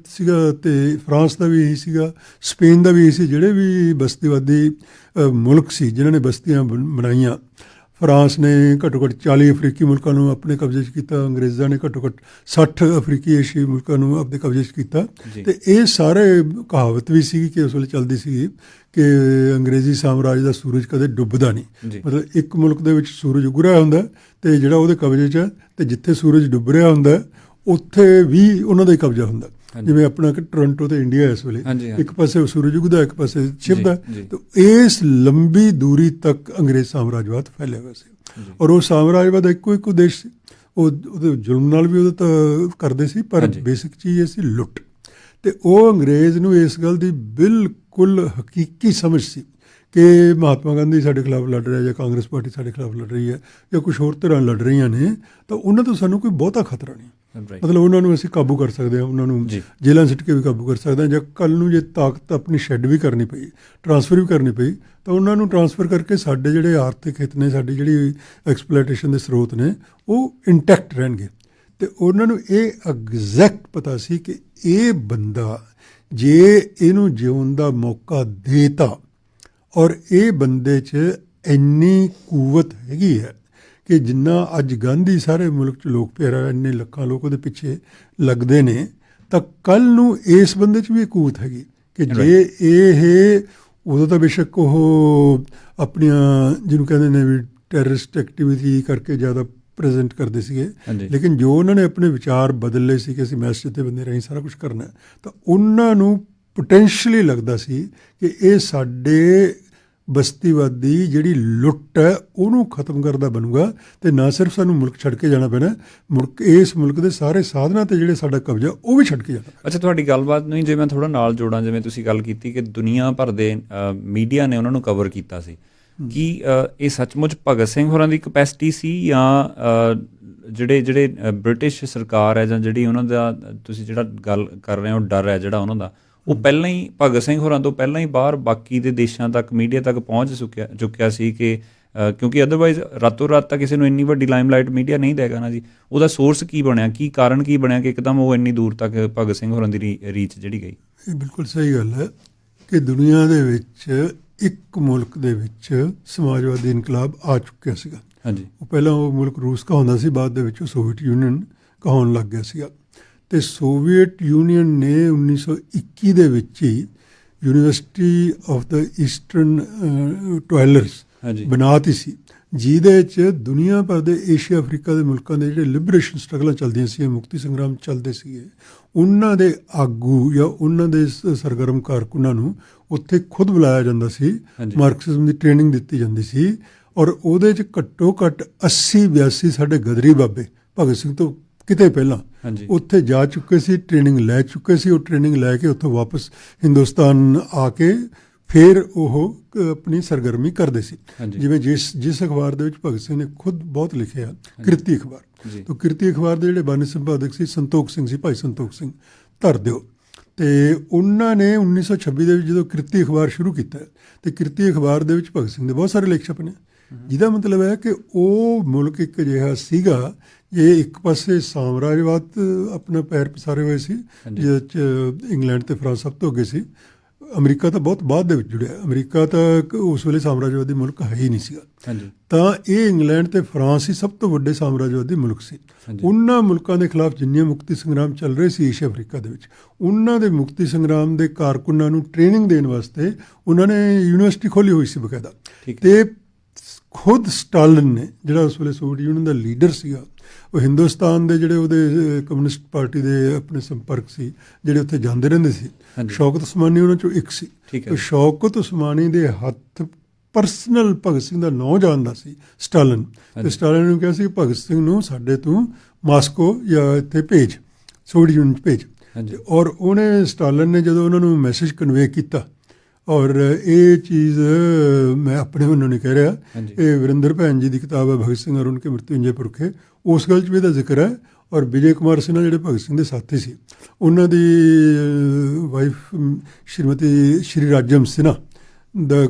ਸੀਗਾ ਤੇ ਫਰਾਂਸ ਦਾ ਵੀ ਇਹੀ ਸੀਗਾ, ਸਪੇਨ ਦਾ ਵੀ ਇਹੀ ਸੀ। ਜਿਹੜੇ ਵੀ ਬਸਤੀਵਾਦੀ ਮੁਲਕ ਸੀ ਜਿਨ੍ਹਾਂ ਨੇ ਬਸਤੀਆਂ ਬਣਾਈਆਂ, ਫਰਾਂਸ ਨੇ ਘੱਟੋ ਘੱਟ 40 ਅਫਰੀਕੀ ਮੁਲਕਾਂ ਨੂੰ ਆਪਣੇ ਕਬਜ਼ੇ 'ਚ ਕੀਤਾ, ਅੰਗਰੇਜ਼ਾਂ ਨੇ ਘੱਟੋ ਘੱਟ 60 ਅਫਰੀਕੀ ਏਸ਼ੀਆਈ ਮੁਲਕਾਂ ਨੂੰ ਆਪਣੇ ਕਬਜ਼ੇ 'ਚ ਕੀਤਾ। ਤੇ ਇਹ ਸਾਰੇ ਕਹਾਵਤ ਵੀ ਸੀਗੀ ਕਿ ਉਸ ਵੇਲੇ ਚੱਲਦੀ ਸੀਗੀ ਕਿ ਅੰਗਰੇਜ਼ੀ ਸਾਮਰਾਜ ਦਾ ਸੂਰਜ ਕਦੇ ਡੁੱਬਦਾ ਨਹੀਂ। ਮਤਲਬ ਇੱਕ ਮੁਲਕ ਦੇ ਵਿੱਚ ਸੂਰਜ ਉੱਗ ਰਿਹਾ ਹੁੰਦਾ ਤੇ ਜਿਹੜਾ ਉਹਦੇ ਕਬਜ਼ੇ 'ਚ ਹੈ, ਤੇ ਜਿੱਥੇ ਸੂਰਜ ਡੁੱਬ ਰਿਹਾ ਹੁੰਦਾ ਉੱਥੇ ਵੀ ਉਹਨਾਂ ਦਾ ਹੀ ਕਬਜ਼ਾ ਹੁੰਦਾ। ਜਿਵੇਂ ਆਪਣਾ ਕਿ ਟੋਰਾਂਟੋ ਤੇ ਇੰਡੀਆ ਇਸ ਵੇਲੇ ਇੱਕ ਪਾਸੇ ਸੂਰਜ ਉੱਗਦਾ, ਇੱਕ ਪਾਸੇ ਛਿਪਦਾ। ਤੇ ਇਸ ਲੰਬੀ ਦੂਰੀ ਤੱਕ ਅੰਗਰੇਜ਼ ਸਾਮਰਾਜਵਾਦ ਫੈਲਿਆ ਹੋਇਆ ਸੀ ਔਰ ਉਹ ਸਾਮਰਾਜਵਾਦ ਇੱਕੋ ਦੇਸ਼ ਸੀ। ਉਹ ਉਹਦੇ ਜ਼ੁਲਮ ਨਾਲ ਵੀ ਉਹਦਾ ਤਾਂ ਕਰਦੇ ਸੀ, ਪਰ ਬੇਸਿਕ ਚੀਜ਼ ਇਹ ਸੀ ਲੁੱਟ। ਤੇ ਉਹ ਅੰਗਰੇਜ਼ ਨੂੰ ਇਸ ਗੱਲ ਦੀ ਬਿਲਕੁਲ ਹਕੀਕੀ ਸਮਝ ਸੀ ਕਿ ਮਹਾਤਮਾ ਗਾਂਧੀ ਸਾਡੇ ਖਿਲਾਫ ਲੜ ਰਿਹਾ ਜਾਂ ਕਾਂਗਰਸ ਪਾਰਟੀ ਸਾਡੇ ਖਿਲਾਫ ਲੜ ਰਹੀ ਹੈ ਜਾਂ ਕੁਛ ਹੋਰ ਤਰ੍ਹਾਂ ਲੜ ਰਹੀਆਂ ਨੇ, ਤਾਂ ਉਹਨਾਂ ਤੋਂ ਸਾਨੂੰ ਕੋਈ ਬਹੁਤਾ ਖਤਰਾ ਨਹੀਂ। ਮਤਲਬ ਉਹਨਾਂ ਨੂੰ ਅਸੀਂ ਕਾਬੂ ਕਰ ਸਕਦੇ ਹਾਂ, ਉਹਨਾਂ ਨੂੰ ਜੇਲ੍ਹਾਂ ਸਿੱਟ ਕੇ ਵੀ ਕਾਬੂ ਕਰ ਸਕਦੇ ਹਾਂ, ਜਾਂ ਕੱਲ੍ਹ ਨੂੰ ਜੇ ਤਾਕਤ ਆਪਣੀ ਸ਼ੈੱਡ ਵੀ ਕਰਨੀ ਪਈ, ਟਰਾਂਸਫਰ ਵੀ ਕਰਨੀ ਪਈ, ਤਾਂ ਉਹਨਾਂ ਨੂੰ ਟਰਾਂਸਫਰ ਕਰਕੇ ਸਾਡੇ ਜਿਹੜੇ ਆਰਥਿਕ ਹਿੱਤ ਨੇ, ਸਾਡੀ ਜਿਹੜੀ ਐਕਸਪਲੋਇਟੇਸ਼ਨ ਦੇ ਸਰੋਤ ਨੇ, ਉਹ ਇੰਟੈਕਟ ਰਹਿਣਗੇ। ਤੇ ਉਹਨਾਂ ਨੂੰ ਇਹ ਐਗਜ਼ੈਕਟ ਪਤਾ ਸੀ ਕਿ ਇਹ ਬੰਦਾ ਜੇ ਇਹਨੂੰ ਜਿਉਣ ਦਾ ਮੌਕਾ ਦੇਤਾ, ਔਰ ਇਹ ਬੰਦੇ 'ਚ ਇੰਨੀ ਕੂਵਤ ਹੈਗੀ ਹੈ ਕਿ ਜਿੰਨਾ ਅੱਜ ਗਾਂਧੀ ਸਾਰੇ ਮੁਲਕ 'ਚ ਲੋਕ ਪਿਆਰਾ, ਇੰਨੇ ਲੱਖਾਂ ਲੋਕ ਉਹਦੇ ਪਿੱਛੇ ਲੱਗਦੇ ਨੇ, ਤਾਂ ਕੱਲ੍ਹ ਨੂੰ ਇਸ ਬੰਦੇ 'ਚ ਵੀ ਕੂਵਤ ਹੈਗੀ ਕਿ ਜੇ ਇਹ ਉਦੋਂ ਤਾਂ ਬੇਸ਼ੱਕ ਉਹ ਆਪਣੀਆਂ ਜਿਹਨੂੰ ਕਹਿੰਦੇ ਨੇ ਵੀ ਟੈਰਰਿਸਟ ਐਕਟੀਵਿਟੀ ਕਰਕੇ ਜ਼ਿਆਦਾ ਪ੍ਰੈਜ਼ੈਂਟ ਕਰਦੇ ਸੀਗੇ, ਲੇਕਿਨ ਜੋ ਉਹਨਾਂ ਨੇ ਆਪਣੇ ਵਿਚਾਰ ਬਦਲ ਲਏ ਸੀ ਕਿ ਅਸੀਂ ਮੈਸੇਜ ਤੇ ਬੰਦੇ ਰਾਹੀਂ ਸਾਰਾ ਕੁਛ ਕਰਨਾ, ਤਾਂ ਉਹਨਾਂ ਨੂੰ ਪੋਟੈਂਸ਼ੀਅਲੀ ਲੱਗਦਾ ਸੀ ਕਿ ਇਹ ਸਾਡੇ ਬਸਤੀਵਾਦੀ ਜਿਹੜੀ ਲੁੱਟ ਹੈ ਉਹਨੂੰ ਖਤਮ ਕਰਦਾ ਬਣੂਗਾ। ਤੇ ਨਾ ਸਿਰਫ ਸਾਨੂੰ ਮੁਲਕ ਛੱਡ ਕੇ ਜਾਣਾ ਪੈਣਾ, ਇਸ ਮੁਲਕ ਦੇ ਸਾਰੇ ਸਾਧਨਾਂ ਤੇ ਜਿਹੜੇ ਸਾਡਾ ਕਬਜ਼ਾ ਉਹ ਵੀ ਛੱਡ ਕੇ ਜਾਣਾ। ਅੱਛਾ, ਤੁਹਾਡੀ ਗੱਲਬਾਤ ਨੂੰ ਜੇ ਮੈਂ ਥੋੜ੍ਹਾ ਨਾਲ ਜੋੜਾਂ, ਜਿਵੇਂ ਤੁਸੀਂ ਗੱਲ ਕੀਤੀ ਕਿ ਦੁਨੀਆ ਭਰ ਦੇ ਮੀਡੀਆ ਨੇ ਉਹਨਾਂ ਨੂੰ ਕਵਰ ਕੀਤਾ ਸੀ, ਕੀ ਇਹ ਸੱਚਮੁੱਚ ਭਗਤ ਸਿੰਘ ਹੋਰਾਂ ਦੀ ਕਪੈਸਿਟੀ ਸੀ ਜਾਂ ਜਿਹੜੇ ਬ੍ਰਿਟਿਸ਼ ਸਰਕਾਰ ਹੈ ਜਾਂ ਜਿਹੜੀ ਉਹਨਾਂ ਦਾ ਤੁਸੀਂ ਜਿਹੜਾ ਗੱਲ ਕਰ ਰਹੇ ਹੋ ਡਰ ਹੈ ਜਿਹੜਾ ਉਹਨਾਂ ਦਾ, ਉਹ ਪਹਿਲਾਂ ਹੀ ਭਗਤ ਸਿੰਘ ਹੋਰਾਂ ਤੋਂ ਪਹਿਲਾਂ ਹੀ ਬਾਹਰ ਬਾਕੀ ਦੇ ਦੇਸ਼ਾਂ ਤੱਕ, ਮੀਡੀਆ ਤੱਕ ਪਹੁੰਚ ਚੁੱਕਿਆ ਸੀ ਕਿ ਕਿਉਂਕਿ ਅਦਰਵਾਈਜ਼ ਰਾਤੋਂ ਰਾਤ ਤਾਂ ਕਿਸੇ ਨੂੰ ਇੰਨੀ ਵੱਡੀ ਲਾਈਮਲਾਈਟ ਮੀਡੀਆ ਨਹੀਂ ਦੇਗਾ ਨਾ ਜੀ। ਉਹਦਾ ਸੋਰਸ ਕੀ ਬਣਿਆ, ਕੀ ਕਾਰਨ ਕੀ ਬਣਿਆ ਕਿ ਇੱਕਦਮ ਉਹ ਇੰਨੀ ਦੂਰ ਤੱਕ ਭਗਤ ਸਿੰਘ ਹੋਰਾਂ ਦੀ ਰੀਚ ਜਿਹੜੀ ਗਈ? ਇਹ ਬਿਲਕੁਲ ਸਹੀ ਗੱਲ ਹੈ ਕਿ ਦੁਨੀਆ ਦੇ ਵਿੱਚ ਇੱਕ ਮੁਲਕ ਦੇ ਵਿੱਚ ਸਮਾਜਵਾਦੀ ਇਨਕਲਾਬ ਆ ਚੁੱਕਿਆ ਸੀਗਾ। ਹਾਂਜੀ। ਉਹ ਪਹਿਲਾਂ ਉਹ ਮੁਲਕ ਰੂਸ ਕਹਾਉਂਦਾ ਸੀ, ਬਾਅਦ ਦੇ ਵਿੱਚ ਉਹ ਸੋਵੀਅਤ ਯੂਨੀਅਨ ਕਹਾਉਣ ਲੱਗ ਗਿਆ ਸੀਗਾ। ਅਤੇ ਸੋਵੀਅਤ ਯੂਨੀਅਨ ਨੇ 1921 ਦੇ ਵਿੱਚ ਹੀ ਯੂਨੀਵਰਸਿਟੀ ਆਫ ਦ ਈਸਟਰਨ ਟਵਾਇਲਰਸ ਬਣਾਤੀ ਸੀ, ਜਿਹਦੇ 'ਚ ਦੁਨੀਆ ਭਰ ਦੇ ਏਸ਼ੀਆ ਅਫਰੀਕਾ ਦੇ ਮੁਲਕਾਂ ਦੇ ਜਿਹੜੇ ਲਿਬਰੇਸ਼ਨ ਸਟਰਗਲਾਂ ਚੱਲਦੀਆਂ ਸੀ, ਮੁਕਤੀ ਸੰਗਰਾਮ ਚੱਲਦੇ ਸੀਗੇ, ਉਹਨਾਂ ਦੇ ਆਗੂ ਜਾਂ ਉਹਨਾਂ ਦੇ ਸਰਗਰਮ ਕਾਰਕੁਨਾਂ ਨੂੰ ਉੱਥੇ ਖੁਦ ਬੁਲਾਇਆ ਜਾਂਦਾ ਸੀ, ਮਾਰਕਸਿਜ਼ਮ ਦੀ ਟ੍ਰੇਨਿੰਗ ਦਿੱਤੀ ਜਾਂਦੀ ਸੀ। ਔਰ ਉਹਦੇ 'ਚ ਘੱਟੋ ਘੱਟ 80-82 ਸਾਡੇ ਗਦਰੀ ਬਾਬੇ ਭਗਤ ਸਿੰਘ ਤੋਂ ਕਿਤੇ ਪਹਿਲਾਂ ਉੱਥੇ ਜਾ ਚੁੱਕੇ ਸੀ, ਟ੍ਰੇਨਿੰਗ ਲੈ ਚੁੱਕੇ ਸੀ। ਉਹ ਟ੍ਰੇਨਿੰਗ ਲੈ ਕੇ ਉੱਥੋਂ ਵਾਪਸ ਹਿੰਦੁਸਤਾਨ ਆ ਕੇ ਫਿਰ ਉਹ ਆਪਣੀ ਸਰਗਰਮੀ ਕਰਦੇ ਸੀ। ਜਿਵੇਂ ਜਿਸ ਅਖਬਾਰ ਦੇ ਵਿੱਚ ਭਗਤ ਸਿੰਘ ਨੇ ਖੁਦ ਬਹੁਤ ਲਿਖਿਆ, ਕਿਰਤੀ ਅਖਬਾਰ, ਤਾਂ ਕਿਰਤੀ ਅਖਬਾਰ ਦੇ ਜਿਹੜੇ ਬਾਨੀ ਸੰਪਾਦਕ ਸੀ ਸੰਤੋਖ ਸਿੰਘ ਸੀ, ਭਾਈ ਸੰਤੋਖ ਸਿੰਘ ਧਰਦਿਓ। ਅਤੇ ਉਹਨਾਂ ਨੇ 1926 ਦੇ ਵਿੱਚ ਜਦੋਂ ਕਿਰਤੀ ਅਖਬਾਰ ਸ਼ੁਰੂ ਕੀਤਾ, ਅਤੇ ਕਿਰਤੀ ਅਖਬਾਰ ਦੇ ਵਿੱਚ ਭਗਤ ਸਿੰਘ ਦੇ ਬਹੁਤ ਸਾਰੇ ਲੇਖ ਛਪੇ ਨੇ, ਜਿਹਦਾ ਮਤਲਬ ਹੈ ਕਿ ਉਹ ਮੁਲਕ ਇੱਕ ਅਜਿਹਾ ਸੀਗਾ ਜੇ ਇੱਕ ਪਾਸੇ ਸਾਮਰਾਜਵਾਦ ਆਪਣਾ ਪੈਰ ਪਸਾਰੇ ਹੋਏ ਸੀ, ਜਿਹਦੇ 'ਚ ਇੰਗਲੈਂਡ ਅਤੇ ਫਰਾਂਸ ਸਭ ਤੋਂ ਅੱਗੇ ਸੀ। ਅਮਰੀਕਾ ਤਾਂ ਬਹੁਤ ਬਾਅਦ ਦੇ ਵਿੱਚ ਜੁੜਿਆ, ਅਮਰੀਕਾ ਤਾਂ ਉਸ ਵੇਲੇ ਸਾਮਰਾਜਵਾਦੀ ਮੁਲਕ ਹੈ ਹੀ ਨਹੀਂ ਸੀਗਾ। ਤਾਂ ਇਹ ਇੰਗਲੈਂਡ ਅਤੇ ਫਰਾਂਸ ਹੀ ਸਭ ਤੋਂ ਵੱਡੇ ਸਾਮਰਾਜਵਾਦੀ ਮੁਲਕ ਸੀ। ਉਹਨਾਂ ਮੁਲਕਾਂ ਦੇ ਖਿਲਾਫ ਜਿੰਨੀਆਂ ਮੁਕਤੀ ਸੰਗਰਾਮ ਚੱਲ ਰਹੇ ਸੀ ਏਸ਼ੀਆ ਅਫਰੀਕਾ ਦੇ ਵਿੱਚ, ਉਹਨਾਂ ਦੇ ਮੁਕਤੀ ਸੰਗਰਾਮ ਦੇ ਕਾਰਕੁਨਾਂ ਨੂੰ ਟ੍ਰੇਨਿੰਗ ਦੇਣ ਵਾਸਤੇ ਉਹਨਾਂ ਨੇ ਯੂਨੀਵਰਸਿਟੀ ਖੋਲ੍ਹੀ ਹੋਈ ਸੀ ਬਕਾਇਦਾ। ਅਤੇ ਖੁਦ ਸਟਾਲਿਨ ਨੇ, ਜਿਹੜਾ ਉਸ ਵੇਲੇ ਸੋਵੀਅਤ ਯੂਨੀਅਨ ਦਾ ਲੀਡਰ ਸੀਗਾ, ਉਹ ਹਿੰਦੁਸਤਾਨ ਦੇ ਜਿਹੜੇ ਉਹਦੇ ਕਮਿਊਨਿਸਟ ਪਾਰਟੀ ਦੇ ਆਪਣੇ ਸੰਪਰਕ ਸੀ, ਜਿਹੜੇ ਉੱਥੇ ਜਾਂਦੇ ਰਹਿੰਦੇ ਸੀ, ਸ਼ੌਕਤ ਉਸਮਾਨੀ ਉਹਨਾਂ 'ਚੋਂ ਇੱਕ ਸੀ। ਤੇ ਸ਼ੌਕਤ ਉਸਮਾਨੀ ਦੇ ਹੱਥ ਪਰਸਨਲ ਭਗਤ ਸਿੰਘ ਦਾ ਨਾਂ ਜਾਣਦਾ ਸੀ ਸਟਾਲਿਨ। ਅਤੇ ਸਟਾਲਿਨ ਨੂੰ ਕਿਹਾ ਸੀ ਭਗਤ ਸਿੰਘ ਨੂੰ ਸਾਡੇ ਤੋਂ ਮਾਸਕੋ ਜਾਂ ਇੱਥੇ ਭੇਜ, ਸੋਵੀਅਤ ਯੂਨੀਅਨ 'ਚ ਭੇਜ। ਔਰ ਉਹਨੇ ਸਟਾਲਿਨ ਨੇ ਜਦੋਂ ਉਹਨਾਂ ਨੂੰ ਮੈਸੇਜ ਕਨਵੇ ਕੀਤਾ, ਔਰ ਇਹ ਚੀਜ਼ ਮੈਂ ਆਪਣੇ ਵੱਲੋਂ ਨਹੀਂ ਕਹਿ ਰਿਹਾ, ਇਹ ਵਰਿੰਦਰ ਭੈਣ ਜੀ ਦੀ ਕਿਤਾਬ ਹੈ ਭਗਤ ਸਿੰਘ ਔਰ ਉਨਕੇ ਮ੍ਰਿਤਯੁੰਜੇ ਪੁਰਖੇ, ਉਸ ਗੱਲ 'ਚ ਵੀ ਇਹਦਾ ਜ਼ਿਕਰ ਹੈ। ਔਰ ਵਿਜੇ ਕੁਮਾਰ ਸਿਨਹਾ ਜਿਹੜੇ ਭਗਤ ਸਿੰਘ ਦੇ ਸਾਥੀ ਸੀ, ਉਹਨਾਂ ਦੀ ਵਾਈਫ ਸ਼੍ਰੀਮਤੀ ਸ਼੍ਰੀ ਰਾਜਮ ਸਿਨਹਾ ਦਾ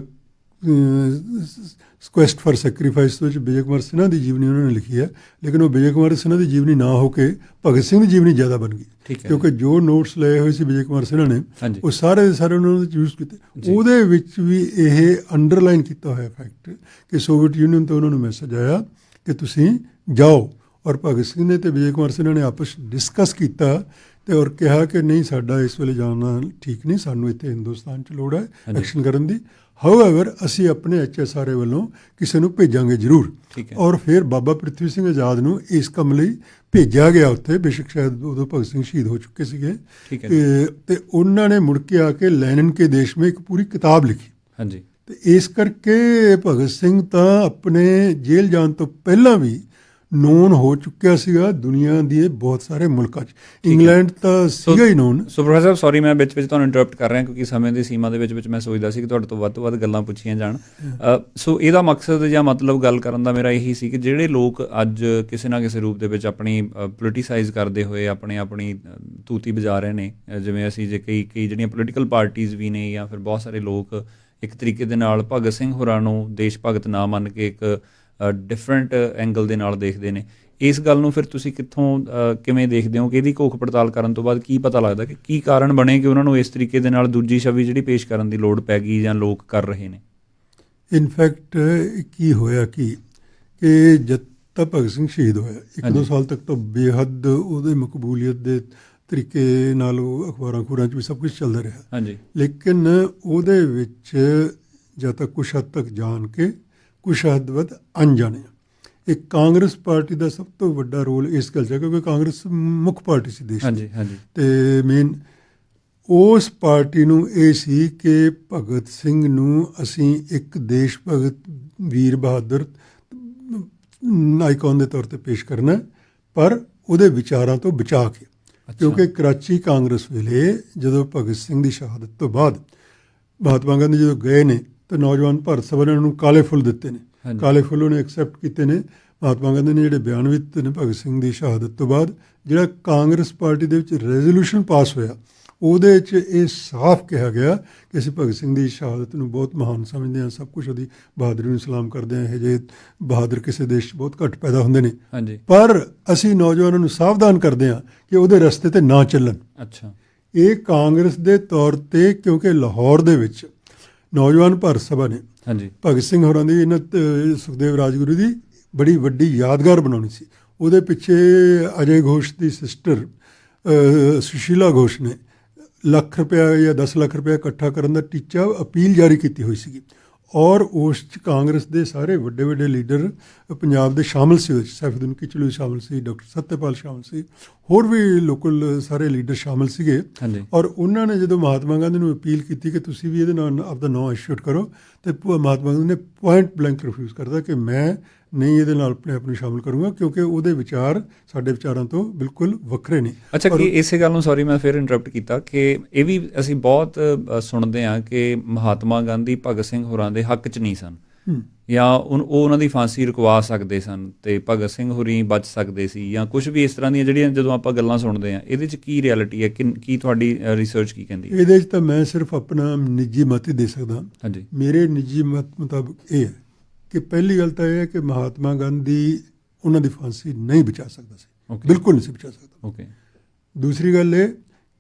ਕੁਐਸਟ ਫਾਰ ਸੈਕਰੀਫਾਈਸ ਵਿੱਚ ਵਿਜੇ ਕੁਮਾਰ ਸਿਨਹਾ ਦੀ ਜੀਵਨੀ ਉਹਨਾਂ ਨੇ ਲਿਖੀ ਹੈ, ਲੇਕਿਨ ਉਹ ਵਿਜੇ ਕੁਮਾਰ ਸਿਨਹਾ ਦੀ ਜੀਵਨੀ ਨਾ ਹੋ ਕੇ ਭਗਤ ਸਿੰਘ ਦੀ ਜੀਵਨੀ ਜ਼ਿਆਦਾ ਬਣ ਗਈ, ਕਿਉਂਕਿ ਜੋ ਨੋਟਸ ਲਏ ਹੋਏ ਸੀ ਵਿਜੇ ਕੁਮਾਰ ਸਿਨਹਾ ਨੇ, ਉਹ ਸਾਰੇ ਦੇ ਸਾਰੇ ਉਹਨਾਂ ਨੇ ਯੂਜ਼ ਕੀਤੇ। ਉਹਦੇ ਵਿੱਚ ਵੀ ਇਹ ਅੰਡਰਲਾਈਨ ਕੀਤਾ ਹੋਇਆ ਫੈਕਟ ਕਿ ਸੋਵੀਅਤ ਯੂਨੀਅਨ ਤੋਂ ਉਹਨਾਂ ਨੂੰ ਮੈਸੇਜ ਆਇਆ ਕਿ ਤੁਸੀਂ ਜਾਓ, ਔਰ ਭਗਤ ਸਿੰਘ ਨੇ ਅਤੇ ਵਿਜੇ ਕੁਮਾਰ ਸਿਨਹਾ ਨੇ ਆਪਸ ਡਿਸਕਸ ਕੀਤਾ ਅਤੇ ਔਰ ਕਿਹਾ ਕਿ ਨਹੀਂ, ਸਾਡਾ ਇਸ ਵੇਲੇ ਜਾਣਾ ਠੀਕ ਨਹੀਂ, ਸਾਨੂੰ ਇੱਥੇ ਹਿੰਦੁਸਤਾਨ 'ਚ ਲੋੜ ਹੈ ਐਕਸ਼ਨ ਕਰਨ ਦੀ। ਹਾਊਐਵਰ ਅਸੀਂ ਆਪਣੇ HSRA ਵੱਲੋਂ ਕਿਸੇ ਨੂੰ ਭੇਜਾਂਗੇ ਜ਼ਰੂਰ। ਔਰ ਫਿਰ ਬਾਬਾ ਪ੍ਰਿਥਵੀ ਸਿੰਘ ਆਜ਼ਾਦ ਨੂੰ ਇਸ ਕੰਮ ਲਈ ਭੇਜਿਆ ਗਿਆ ਉੱਥੇ, ਬੇਸ਼ੱਕ ਸ਼ਾਇਦ ਉਦੋਂ ਭਗਤ ਸਿੰਘ ਸ਼ਹੀਦ ਹੋ ਚੁੱਕੇ ਸੀਗੇ। ਅਤੇ ਉਹਨਾਂ ਨੇ ਮੁੜ ਕੇ ਆ ਕੇ ਲੈਨਿਨ ਕੇ ਦੇਸ਼ ਮੇਂ ਇੱਕ ਪੂਰੀ ਕਿਤਾਬ ਲਿਖੀ। ਅਤੇ ਇਸ ਕਰਕੇ ਭਗਤ ਸਿੰਘ ਤਾਂ ਆਪਣੇ ਜੇਲ੍ਹ ਜਾਣ ਤੋਂ ਪਹਿਲਾਂ ਵੀ ਨੋਨ ਹੋ ਚੁੱਕਿਆ ਸੀਗਾ ਦੁਨੀਆ ਦੇ ਬਹੁਤ ਸਾਰੇ ਮੁਲਕਾਂ 'ਚ। ਇੰਗਲੈਂਡ ਤਾਂ ਸੀਗਾ ਹੀ ਨੋਨ। ਸੋ ਪ੍ਰੋਫੈਸਰ ਸਾਹਿਬ, ਸੌਰੀ ਮੈਂ ਵਿੱਚ ਤੁਹਾਨੂੰ ਇੰਟਰਰਪਟ ਕਰ ਰਿਹਾ, ਕਿਉਂਕਿ ਸਮੇਂ ਦੀ ਸੀਮਾ ਦੇ ਵਿੱਚ ਮੈਂ ਸੋਚਦਾ ਸੀ ਕਿ ਤੁਹਾਡੇ ਤੋਂ ਵੱਧ ਗੱਲਾਂ ਪੁੱਛੀਆਂ ਜਾਣ। ਸੋ ਇਹਦਾ ਮਕਸਦ ਜਾਂ ਮਤਲਬ ਗੱਲ ਕਰਨ ਦਾ ਮੇਰਾ ਇਹੀ ਸੀ ਕਿ ਜਿਹੜੇ ਲੋਕ ਅੱਜ ਕਿਸੇ ਨਾ ਕਿਸੇ ਰੂਪ ਦੇ ਵਿੱਚ ਆਪਣੀ ਪੋਲੀਟੀਸਾਈਜ਼ ਕਰਦੇ ਹੋਏ ਆਪਣੀ ਤੂਤੀ ਵਜਾ ਰਹੇ ਨੇ, ਜਿਵੇਂ ਅਸੀਂ ਜੇ ਕਈ ਜਿਹੜੀਆਂ ਪੋਲੀਟੀਕਲ ਪਾਰਟੀਜ਼ ਵੀ ਨੇ, ਜਾਂ ਫਿਰ ਬਹੁਤ ਸਾਰੇ ਲੋਕ ਇੱਕ ਤਰੀਕੇ ਦੇ ਨਾਲ ਭਗਤ ਸਿੰਘ ਹੋਰਾਂ ਨੂੰ ਦੇਸ਼ ਭਗਤ ਨਾ ਮੰਨ ਕੇ ਇੱਕ ਡਿਫਰੈਂਟ ਐਂਗਲ ਦੇ ਨਾਲ ਦੇਖਦੇ ਨੇ, ਇਸ ਗੱਲ ਨੂੰ ਫਿਰ ਤੁਸੀਂ ਕਿਵੇਂ ਦੇਖਦੇ ਹੋ ਕਿ ਇਹਦੀ ਘੋਖ ਪੜਤਾਲ ਕਰਨ ਤੋਂ ਬਾਅਦ ਕੀ ਪਤਾ ਲੱਗਦਾ ਕਿ ਕੀ ਕਾਰਨ ਬਣੇ ਕਿ ਉਹਨਾਂ ਨੂੰ ਇਸ ਤਰੀਕੇ ਦੇ ਨਾਲ ਦੂਜੀ ਛਵੀ ਜਿਹੜੀ ਪੇਸ਼ ਕਰਨ ਦੀ ਲੋੜ ਪੈ ਗਈ ਜਾਂ ਲੋਕ ਕਰ ਰਹੇ ਨੇ? ਇਨਫੈਕਟ ਕੀ ਹੋਇਆ ਕਿ ਜਦ ਤੱਕ ਭਗਤ ਸਿੰਘ ਸ਼ਹੀਦ ਹੋਇਆ 1-2 ਸਾਲ ਤੱਕ ਤਾਂ ਬੇਹੱਦ ਉਹਦੇ ਮਕਬੂਲੀਅਤ ਦੇ ਤਰੀਕੇ ਨਾਲ ਉਹ ਅਖਬਾਰਾਂ ਖੂਰਾਂ 'ਚ ਵੀ ਸਭ ਕੁਝ ਚੱਲਦਾ ਰਿਹਾ। ਲੇਕਿਨ ਉਹਦੇ ਵਿੱਚ ਜਦ ਤੱਕ ਕੁਛ ਹੱਦ ਤੱਕ ਜਾਣ ਕੇ ਕੁਛ ਹੱਦ ਵੱਧ ਅਣਜਾਣੇ। ਇੱਕ ਕਾਂਗਰਸ ਪਾਰਟੀ ਦਾ ਸਭ ਤੋਂ ਵੱਡਾ ਰੋਲ ਇਸ ਗੱਲ 'ਚ ਹੈ, ਕਿਉਂਕਿ ਕਾਂਗਰਸ ਮੁੱਖ ਪਾਰਟੀ ਸੀ ਦੇਸ਼ ਦੀ, ਅਤੇ ਮੇਨ ਉਸ ਪਾਰਟੀ ਨੂੰ ਇਹ ਸੀ ਕਿ ਭਗਤ ਸਿੰਘ ਨੂੰ ਅਸੀਂ ਇੱਕ ਦੇਸ਼ ਭਗਤ ਵੀਰ ਬਹਾਦਰ ਆਈਕਨ ਦੇ ਤੌਰ 'ਤੇ ਪੇਸ਼ ਕਰਨਾ, ਪਰ ਉਹਦੇ ਵਿਚਾਰਾਂ ਤੋਂ ਬਚਾ ਕੇ। ਕਿਉਂਕਿ ਕਰਾਚੀ ਕਾਂਗਰਸ ਵੇਲੇ ਜਦੋਂ ਭਗਤ ਸਿੰਘ ਦੀ ਸ਼ਹਾਦਤ ਤੋਂ ਬਾਅਦ ਮਹਾਤਮਾ ਗਾਂਧੀ ਜਦੋਂ ਗਏ ਨੇ ਤਾਂ ਨੌਜਵਾਨ ਭਾਰਤ ਸਭਾ ਨੇ ਉਹਨਾਂ ਨੂੰ ਕਾਲੇ ਫੁੱਲ ਦਿੱਤੇ ਨੇ, ਕਾਲੇ ਫੁੱਲ ਉਹਨੇ ਐਕਸੈਪਟ ਕੀਤੇ ਨੇ। ਮਹਾਤਮਾ ਗਾਂਧੀ ਨੇ ਜਿਹੜੇ ਬਿਆਨ ਵੀ ਦਿੱਤੇ ਨੇ ਭਗਤ ਸਿੰਘ ਦੀ ਸ਼ਹਾਦਤ ਤੋਂ ਬਾਅਦ, ਜਿਹੜਾ ਕਾਂਗਰਸ ਪਾਰਟੀ ਦੇ ਵਿੱਚ ਰੈਜ਼ੋਲੂਸ਼ਨ ਪਾਸ ਹੋਇਆ ਉਹਦੇ 'ਚ ਇਹ ਸਾਫ਼ ਕਿਹਾ ਗਿਆ ਕਿ ਅਸੀਂ ਭਗਤ ਸਿੰਘ ਦੀ ਸ਼ਹਾਦਤ ਨੂੰ ਬਹੁਤ ਮਹਾਨ ਸਮਝਦੇ ਹਾਂ, ਸਭ ਕੁਛ ਉਹਦੀ ਬਹਾਦਰੀ ਨੂੰ ਸਲਾਮ ਕਰਦੇ ਹਾਂ। ਇਹ ਜਿਹੇ ਬਹਾਦਰ ਕਿਸੇ ਦੇਸ਼ 'ਚ ਬਹੁਤ ਘੱਟ ਪੈਦਾ ਹੁੰਦੇ ਨੇ, ਹਾਂਜੀ, ਪਰ ਅਸੀਂ ਨੌਜਵਾਨਾਂ ਨੂੰ ਸਾਵਧਾਨ ਕਰਦੇ ਹਾਂ ਕਿ ਉਹਦੇ ਰਸਤੇ ਤੇ ਨਾ ਚੱਲਣ। ਅੱਛਾ, ਇਹ ਕਾਂਗਰਸ ਦੇ ਤੌਰ ਤੇ, ਕਿਉਂਕਿ ਲਾਹੌਰ ਦੇ ਵਿੱਚ ਨੌਜਵਾਨ ਭਾਰਤ ਸਭਾ ਨੇ ਹਾਂਜੀ, ਭਗਤ ਸਿੰਘ ਹੋਰਾਂ ਦੀ, ਇਹਨਾਂ ਸੁਖਦੇਵ ਰਾਜਗੁਰੂ ਦੀ ਬੜੀ ਵੱਡੀ ਯਾਦਗਾਰ ਬਣਾਉਣੀ ਸੀ। ਉਹਦੇ ਪਿੱਛੇ ਅਜੇ ਘੋਸ਼ ਦੀ ਸਿਸਟਰ ਸੁਸ਼ੀਲਾ ਘੋਸ਼ ਨੇ ਲੱਖ ਰੁਪਇਆ ਜਾਂ 10 ਲੱਖ ਰੁਪਇਆ ਇਕੱਠਾ ਕਰਨ ਦਾ ਟੀਚਾ ਅਪੀਲ ਜਾਰੀ ਕੀਤੀ ਹੋਈ ਸੀਗੀ, ਔਰ ਉਸ 'ਚ ਕਾਂਗਰਸ ਦੇ ਸਾਰੇ ਵੱਡੇ ਵੱਡੇ ਲੀਡਰ ਪੰਜਾਬ ਦੇ ਸ਼ਾਮਲ ਸੀ। ਉਹਦੇ 'ਚ ਸੈਫੂਦੀਨ ਕਿਚਲੂ ਸ਼ਾਮਲ ਸੀ, ਡਾਕਟਰ ਸੱਤਿਆਪਾਲ ਸ਼ਾਮਲ ਸੀ, ਹੋਰ ਵੀ ਲੋਕਲ ਸਾਰੇ ਲੀਡਰ ਸ਼ਾਮਲ ਸੀਗੇ। ਹਾਂਜੀ, ਔਰ ਉਹਨਾਂ ਨੇ ਜਦੋਂ ਮਹਾਤਮਾ ਗਾਂਧੀ ਨੂੰ ਅਪੀਲ ਕੀਤੀ ਕਿ ਤੁਸੀਂ ਵੀ ਇਹਦੇ ਨਾਲ ਆਪਦਾ ਨਾਂ ਇਸ਼ੂਟ ਕਰੋ, ਤੇ ਮਹਾਤਮਾ ਗਾਂਧੀ ਨੇ ਪੁਆਇੰਟ ਬਲੈਂਕ ਰਿਫਿਊਜ਼ ਕਰਦਾ ਕਿ ਮੈਂ ਨਹੀਂ ਇਹਦੇ ਨਾਲ ਆਪਣੇ ਆਪ ਨੂੰ ਸ਼ਾਮਲ ਕਰੂੰਗਾ, ਕਿਉਂਕਿ ਉਹਦੇ ਵਿਚਾਰ ਸਾਡੇ ਵਿਚਾਰਾਂ ਤੋਂ ਬਿਲਕੁਲ ਵੱਖਰੇ ਨੇ। ਅੱਛਾ, ਕਿ ਇਸੇ ਗੱਲ ਨੂੰ ਸੌਰੀ ਮੈਂ ਫਿਰ ਇੰਟਰਰਪਟ ਕੀਤਾ ਕਿ ਇਹ ਵੀ ਅਸੀਂ ਬਹੁਤ ਸੁਣਦੇ ਹਾਂ ਕਿ ਮਹਾਤਮਾ ਗਾਂਧੀ ਭਗਤ ਸਿੰਘ ਹੋਰਾਂ ਦੇ ਹੱਕ 'ਚ ਨਹੀਂ ਸਨ, ਜਾਂ ਉਹ ਉਹਨਾਂ ਦੀ ਫਾਂਸੀ ਰੁਕਵਾ ਸਕਦੇ ਸਨ ਤੇ ਭਗਤ ਸਿੰਘ ਹੋਰੀ ਬਚ ਸਕਦੇ ਸੀ, ਜਾਂ ਕੁਝ ਵੀ ਇਸ ਤਰ੍ਹਾਂ ਦੀਆਂ ਜਿਹੜੀਆਂ ਜਦੋਂ ਆਪਾਂ ਗੱਲਾਂ ਸੁਣਦੇ ਹਾਂ, ਇਹਦੇ 'ਚ ਕੀ ਰਿਐਲਿਟੀ ਹੈ, ਕੀ ਤੁਹਾਡੀ ਰਿਸਰਚ ਕੀ ਕਹਿੰਦੀ ਹੈ? ਇਹਦੇ 'ਚ ਤਾਂ ਮੈਂ ਸਿਰਫ ਆਪਣਾ ਨਿੱਜੀ ਮਤ ਹੀ ਦੇ ਸਕਦਾ। ਹਾਂਜੀ, ਮੇਰੇ ਨਿੱਜੀ ਮਤ ਮੁਤਾਬਕ ਇਹ ਹੈ ਕਿ ਪਹਿਲੀ ਗੱਲ ਤਾਂ ਇਹ ਹੈ ਕਿ ਮਹਾਤਮਾ ਗਾਂਧੀ ਉਹਨਾਂ ਦੀ ਫਾਂਸੀ ਨਹੀਂ ਬਚਾ ਸਕਦਾ ਸੀ, ਬਿਲਕੁਲ ਨਹੀਂ ਸੀ ਬਚਾ ਸਕਦਾ। ਓਕੇ, ਦੂਸਰੀ ਗੱਲ ਇਹ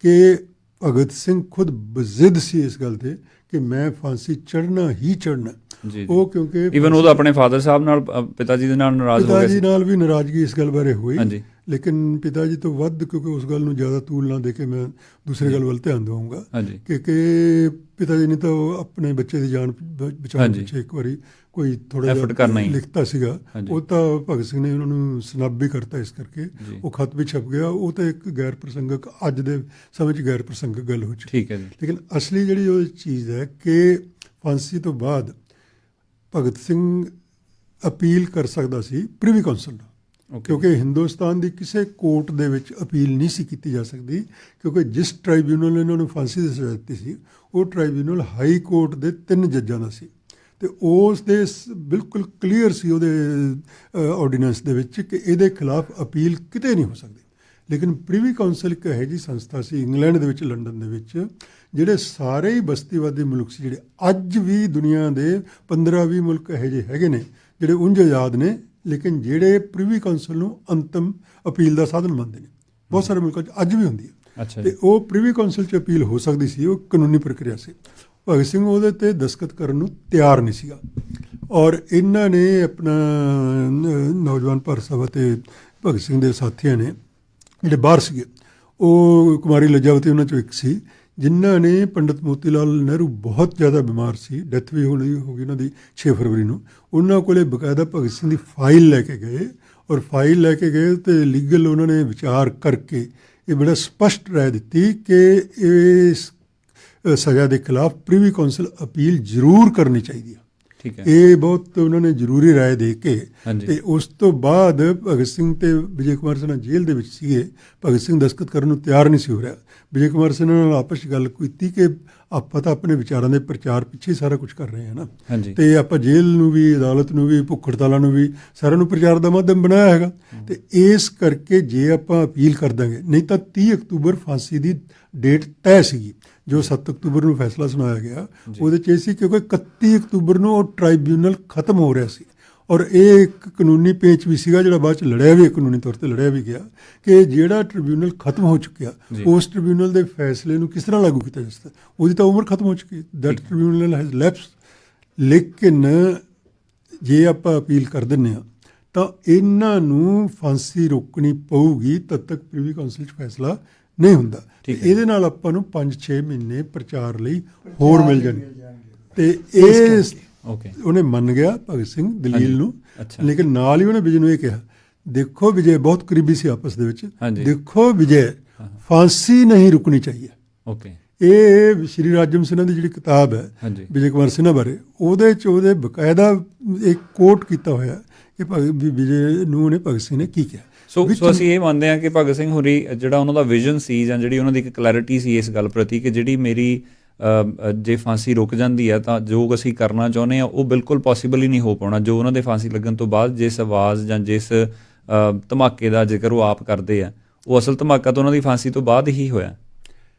ਕਿ ਭਗਤ ਸਿੰਘ ਖੁਦ ਬਜ਼ਿੱਦ ਸੀ ਇਸ ਗੱਲ ਤੇ ਕਿ ਮੈਂ ਫਾਂਸੀ ਚੜ੍ਹਨਾ ਹੀ ਚੜ੍ਹਨਾ। ਜੀ, ਉਹ ਕਿਉਂਕਿ ਈਵਨ ਉਹ ਆਪਣੇ ਫਾਦਰ ਸਾਹਿਬ ਨਾਲ, ਪਿਤਾ ਜੀ ਦੇ ਨਾਲ ਨਾਰਾਜ਼ ਹੋ ਗਿਆ ਪਿਤਾ ਸੀ। ਜੀ ਨਾਲ ਵੀ ਨਾਰਾਜ਼ਗੀ ਇਸ ਗੱਲ ਬਾਰੇ ਹੋਈ, ਹਾਂਜੀ, ਲੇਕਿਨ ਪਿਤਾ ਜੀ ਤੋਂ ਵੱਧ, ਕਿਉਂਕਿ ਉਸ ਗੱਲ ਨੂੰ ਜ਼ਿਆਦਾ ਤੂਲ ਨਾ ਦੇ ਕੇ ਮੈਂ ਦੂਸਰੀ ਗੱਲ ਵੱਲ ਧਿਆਨ ਦਵਾਂਗਾ ਹਾਂਜੀ, ਕਿ ਪਿਤਾ ਜੀ ਨੇ ਤਾਂ ਆਪਣੇ ਬੱਚੇ ਦੀ ਜਾਨ ਬਚਾਉਣ ਪਿੱਛੇ ਇੱਕ ਵਾਰੀ ਕੋਈ ਥੋੜਾ ਜਿਹਾ ਲਿਖਤਾ ਸੀਗਾ, ਉਹ ਤਾਂ ਭਗਤ ਸਿੰਘ ਨੇ ਉਹਨਾਂ ਨੂੰ ਸਨੱਬ ਵੀ ਕਰਤਾ, ਇਸ ਕਰਕੇ ਉਹ ਖਤ ਵੀ ਛਪ ਗਿਆ। ਉਹ ਤਾਂ ਇੱਕ ਗੈਰ ਪ੍ਰਸੰਗਕ, ਅੱਜ ਦੇ ਸਮੇਂ 'ਚ ਗੈਰ ਪ੍ਰਸੰਗਕ ਗੱਲ ਹੋ ਚੁੱਕੀ। ਠੀਕ ਹੈ ਜੀ। ਲੇਕਿਨ ਅਸਲੀ ਜਿਹੜੀ ਉਹ ਚੀਜ਼ ਹੈ ਕਿ ਫਾਂਸੀ ਤੋਂ ਬਾਅਦ ਭਗਤ ਸਿੰਘ ਅਪੀਲ ਕਰ ਸਕਦਾ ਸੀ ਪ੍ਰਿਵੀ ਕੌਂਸਲ ਨਾਲ, ਕਿਉਂਕਿ ਹਿੰਦੁਸਤਾਨ ਦੀ ਕਿਸੇ ਕੋਰਟ ਦੇ ਵਿੱਚ ਅਪੀਲ ਨਹੀਂ ਸੀ ਕੀਤੀ ਜਾ ਸਕਦੀ, ਕਿਉਂਕਿ ਜਿਸ ਟ੍ਰਾਈਬਿਊਨਲ ਨੇ ਇਹਨਾਂ ਨੂੰ ਫਾਂਸੀ ਦੀ ਸਜ਼ਾ ਦਿੱਤੀ ਸੀ ਉਹ ਟ੍ਰਾਈਬਿਊਨਲ ਹਾਈ ਕੋਰਟ ਦੇ 3 ਜੱਜਾਂ ਦਾ ਸੀ, ਤੇ ਉਸ ਦੇ ਬਿਲਕੁਲ ਕਲੀਅਰ ਸੀ ਉਹਦੇ ਆਰਡੀਨੈਂਸ ਦੇ ਵਿੱਚ ਕਿ ਇਹਦੇ ਖਿਲਾਫ ਅਪੀਲ ਕਿਤੇ ਨਹੀਂ ਹੋ ਸਕਦੀ। ਲੇਕਿਨ ਪ੍ਰਿਵੀ ਕੌਂਸਲ ਇੱਕ ਇਹੋ ਜਿਹੀ ਸੰਸਥਾ ਸੀ ਇੰਗਲੈਂਡ ਦੇ ਵਿੱਚ, ਲੰਡਨ ਦੇ ਵਿੱਚ, ਜਿਹੜੇ ਸਾਰੇ ਹੀ ਬਸਤੀਵਾਦੀ ਮੁਲਕ ਸੀ, ਜਿਹੜੇ ਅੱਜ ਵੀ ਦੁਨੀਆ ਦੇ 15-20 ਮੁਲਕ ਇਹੋ ਜਿਹੇ ਹੈਗੇ ਨੇ ਜਿਹੜੇ ਉਂਝ ਆਜ਼ਾਦ ਨੇ, ਲੇਕਿਨ ਜਿਹੜੇ ਪ੍ਰਿਵੀ ਕੌਂਸਲ ਨੂੰ ਅੰਤਮ ਅਪੀਲ ਦਾ ਸਾਧਨ ਮੰਨਦੇ ਨੇ। ਬਹੁਤ ਸਾਰੇ ਮੁਲਕਾਂ 'ਚ ਅੱਜ ਵੀ ਹੁੰਦੀ ਹੈ। ਤੇ ਉਹ ਪ੍ਰਿਵੀ ਕੌਂਸਲ 'ਚ ਅਪੀਲ ਹੋ ਸਕਦੀ ਸੀ, ਉਹ ਕਾਨੂੰਨੀ ਪ੍ਰਕਿਰਿਆ ਸੀ। ਭਗਤ ਸਿੰਘ ਉਹਦੇ ਤੇ ਦਸਤਖਤ ਕਰਨ ਨੂੰ ਤਿਆਰ ਨਹੀਂ ਸੀਗਾ, ਔਰ ਇਹਨਾਂ ਨੇ ਆਪਣਾ ਨੌਜਵਾਨ ਭਾਰਤ ਸਭਾ ਤੇ ਭਗਤ ਸਿੰਘ ਦੇ ਸਾਥੀਆਂ ਨੇ ਜਿਹੜੇ ਬਾਹਰ ਸੀਗੇ, ਉਹ ਕੁਮਾਰੀ ਲੱਜਾਵਤੀ ਉਹਨਾਂ 'ਚੋਂ ਇੱਕ ਸੀ, ਜਿਨ੍ਹਾਂ ਨੇ ਪੰਡਿਤ ਮੋਤੀ ਲਾਲ ਨਹਿਰੂ ਬਹੁਤ ਜ਼ਿਆਦਾ ਬਿਮਾਰ ਸੀ, ਡੈਥ ਵੀ ਹੋ ਗਈ ਉਹਨਾਂ ਦੀ 6 ਫਰਵਰੀ ਨੂੰ, ਉਹਨਾਂ ਕੋਲੇ ਬਕਾਇਦਾ ਭਗਤ ਸਿੰਘ ਦੀ ਫਾਈਲ ਲੈ ਕੇ ਗਏ, ਔਰ ਫਾਈਲ ਲੈ ਕੇ ਗਏ ਤੇ ਲੀਗਲ ਉਹਨਾਂ ਨੇ ਵਿਚਾਰ ਕਰਕੇ ਇਹ ਬੜਾ ਸਪਸ਼ਟ ਰਾਏ ਦਿੱਤੀ ਕਿ ਇਸ ਸਜ਼ਾ ਦੇ ਖਿਲਾਫ ਪ੍ਰਿਵੀ ਕੌਂਸਲ ਅਪੀਲ ਜ਼ਰੂਰ ਕਰਨੀ ਚਾਹੀਦੀ ਹੈ। ਠੀਕ ਹੈ, ਇਹ ਬਹੁਤ ਉਹਨਾਂ ਨੇ ਜ਼ਰੂਰੀ ਰਾਏ ਦੇ ਕੇ, ਤੇ ਉਸ ਤੋਂ ਬਾਅਦ ਭਗਤ ਸਿੰਘ ਤੇ ਵਿਜੇ ਕੁਮਾਰ ਸਿਨਹਾ ਜੇਲ੍ਹ ਦੇ ਵਿੱਚ ਸੀਗੇ, ਭਗਤ ਸਿੰਘ ਦਸਤਖਤ ਕਰਨ ਨੂੰ ਤਿਆਰ ਨਹੀਂ ਸੀ ਹੋ ਰਿਹਾ। ਵਿਜੇ ਕੁਮਾਰ ਸਿਨਹਾ ਨਾਲ ਆਪਸ 'ਚ ਗੱਲ ਕੀਤੀ ਕਿ ਆਪਾਂ ਤਾਂ ਆਪਣੇ ਵਿਚਾਰਾਂ ਦੇ ਪ੍ਰਚਾਰ ਪਿੱਛੇ ਸਾਰਾ ਕੁਝ ਕਰ ਰਹੇ ਹਾਂ ਨਾ, ਤੇ ਆਪਾਂ ਜੇਲ੍ਹ ਨੂੰ ਵੀ, ਅਦਾਲਤ ਨੂੰ ਵੀ, ਭੁੱਖ ਹੜਤਾਲਾਂ ਨੂੰ ਵੀ, ਸਾਰਿਆਂ ਨੂੰ ਪ੍ਰਚਾਰ ਦਾ ਮਾਧਿਅਮ ਬਣਾਇਆ ਹੈਗਾ, ਤੇ ਇਸ ਕਰਕੇ ਜੇ ਆਪਾਂ ਅਪੀਲ ਕਰ ਦਾਂਗੇ, ਨਹੀਂ ਤਾਂ 30 ਅਕਤੂਬਰ ਫਾਂਸੀ ਦੀ ਡੇਟ ਤੈਅ ਸੀਗੀ, ਜੋ 7 ਅਕਤੂਬਰ ਨੂੰ ਫੈਸਲਾ ਸੁਣਾਇਆ ਗਿਆ ਉਹਦੇ 'ਚ ਇਹ ਸੀ, ਕਿਉਂਕਿ 31 ਅਕਤੂਬਰ ਨੂੰ ਉਹ ਟ੍ਰਾਈਬਿਊਨਲ ਖਤਮ ਹੋ ਰਿਹਾ ਸੀ, ਔਰ ਇਹ ਇੱਕ ਕਾਨੂੰਨੀ ਪੇਚ ਵੀ ਸੀਗਾ ਜਿਹੜਾ ਬਾਅਦ 'ਚ ਲੜਿਆ ਵੀ, ਕਾਨੂੰਨੀ ਤੌਰ ਤੇ ਲੜਿਆ ਵੀ ਗਿਆ ਕਿ ਜਿਹੜਾ ਟ੍ਰਿਬਿਊਨਲ ਖਤਮ ਹੋ ਚੁੱਕਿਆ, ਉਸ ਟ੍ਰਿਬਿਊਨਲ ਦੇ ਫੈਸਲੇ ਨੂੰ ਕਿਸ ਤਰ੍ਹਾਂ ਲਾਗੂ ਕੀਤਾ ਜਾ ਸਕਦਾ, ਉਹਦੀ ਤਾਂ ਉਮਰ ਖਤਮ ਹੋ ਚੁੱਕੀ, ਦੈਟ ਟ੍ਰਿਬਿਊਨਲ ਹੈਜ਼ ਲੈਪਸ। ਲੇਕਿਨ ਜੇ ਆਪਾਂ ਅਪੀਲ ਕਰ ਦਿੰਦੇ ਹਾਂ ਤਾਂ ਇਹਨਾਂ ਨੂੰ ਫਾਂਸੀ ਰੋਕਣੀ ਪਊਗੀ ਤਦ ਤੱਕ ਪ੍ਰਿਵੀ ਕੌਂਸਲ 'ਚ ਫੈਸਲਾ ਨਹੀਂ ਹੁੰਦਾ। ਇਹਦੇ ਨਾਲ ਆਪਾਂ ਨੂੰ 5-6 ਮਹੀਨੇ ਪ੍ਰਚਾਰ ਲਈ ਹੋਰ ਮਿਲ ਜਾਣਗੇ, ਤੇ ਇਹ ਉਹਨੇ ਮੰਨ ਗਿਆ ਭਗਤ ਸਿੰਘ ਦਲੀਲ ਨੂੰ। ਲੇਕਿਨ ਨਾਲ ਹੀ ਉਹਨੇ ਵਿਜੇ ਨੂੰ ਇਹ ਕਿਹਾ, ਦੇਖੋ ਵਿਜੇ, ਬਹੁਤ ਕਰੀਬੀ ਸੀ ਆਪਸ ਦੇ ਵਿੱਚ, ਦੇਖੋ ਵਿਜੇ, ਫਾਂਸੀ ਨਹੀਂ ਰੁਕਣੀ ਚਾਹੀਏ। ਇਹ ਸ਼੍ਰੀ ਰਾਜਮ ਸਿਨਹਾ ਦੀ ਜਿਹੜੀ ਕਿਤਾਬ ਹੈ ਵਿਜੇ ਕੁਮਾਰ ਸਿਨਹਾ ਬਾਰੇ, ਉਹਦੇ 'ਚ ਉਹਦੇ ਬਕਾਇਦਾ ਇੱਕ ਕੋਟ ਕੀਤਾ ਹੋਇਆ ਕਿ ਵਿਜੇ ਨੂੰ ਉਹਨੇ ਭਗਤ ਸਿੰਘ ਨੇ ਕੀ ਕਿਹਾ। ਸੋ ਅਸੀਂ ਇਹ ਮੰਨਦੇ ਹਾਂ ਕਿ ਭਗਤ ਸਿੰਘ ਹੋਰੀ ਜਿਹੜਾ ਉਹਨਾਂ ਦਾ ਵਿਜ਼ਨ ਸੀ, ਜਾਂ ਜਿਹੜੀ ਉਹਨਾਂ ਦੀ ਇੱਕ ਕਲੈਰਿਟੀ ਸੀ ਇਸ ਗੱਲ ਪ੍ਰਤੀ ਕਿ ਜਿਹੜੀ ਮੇਰੀ ਜੇ ਫਾਂਸੀ ਰੁਕ ਜਾਂਦੀ ਹੈ ਤਾਂ ਜੋ ਅਸੀਂ ਕਰਨਾ ਚਾਹੁੰਦੇ ਹਾਂ ਉਹ ਬਿਲਕੁਲ ਪੋਸੀਬਲ ਹੀ ਨਹੀਂ ਹੋ ਪਾਉਣਾ। ਜੋ ਉਹਨਾਂ ਦੇ ਫਾਂਸੀ ਲੱਗਣ ਤੋਂ ਬਾਅਦ ਜਿਸ ਆਵਾਜ਼ ਜਾਂ ਜਿਸ ਧਮਾਕੇ ਦਾ ਜ਼ਿਕਰ ਉਹ ਆਪ ਕਰਦੇ ਆ, ਉਹ ਅਸਲ ਧਮਾਕਾ ਤਾਂ ਉਹਨਾਂ ਦੀ ਫਾਂਸੀ ਤੋਂ ਬਾਅਦ ਹੀ ਹੋਇਆ।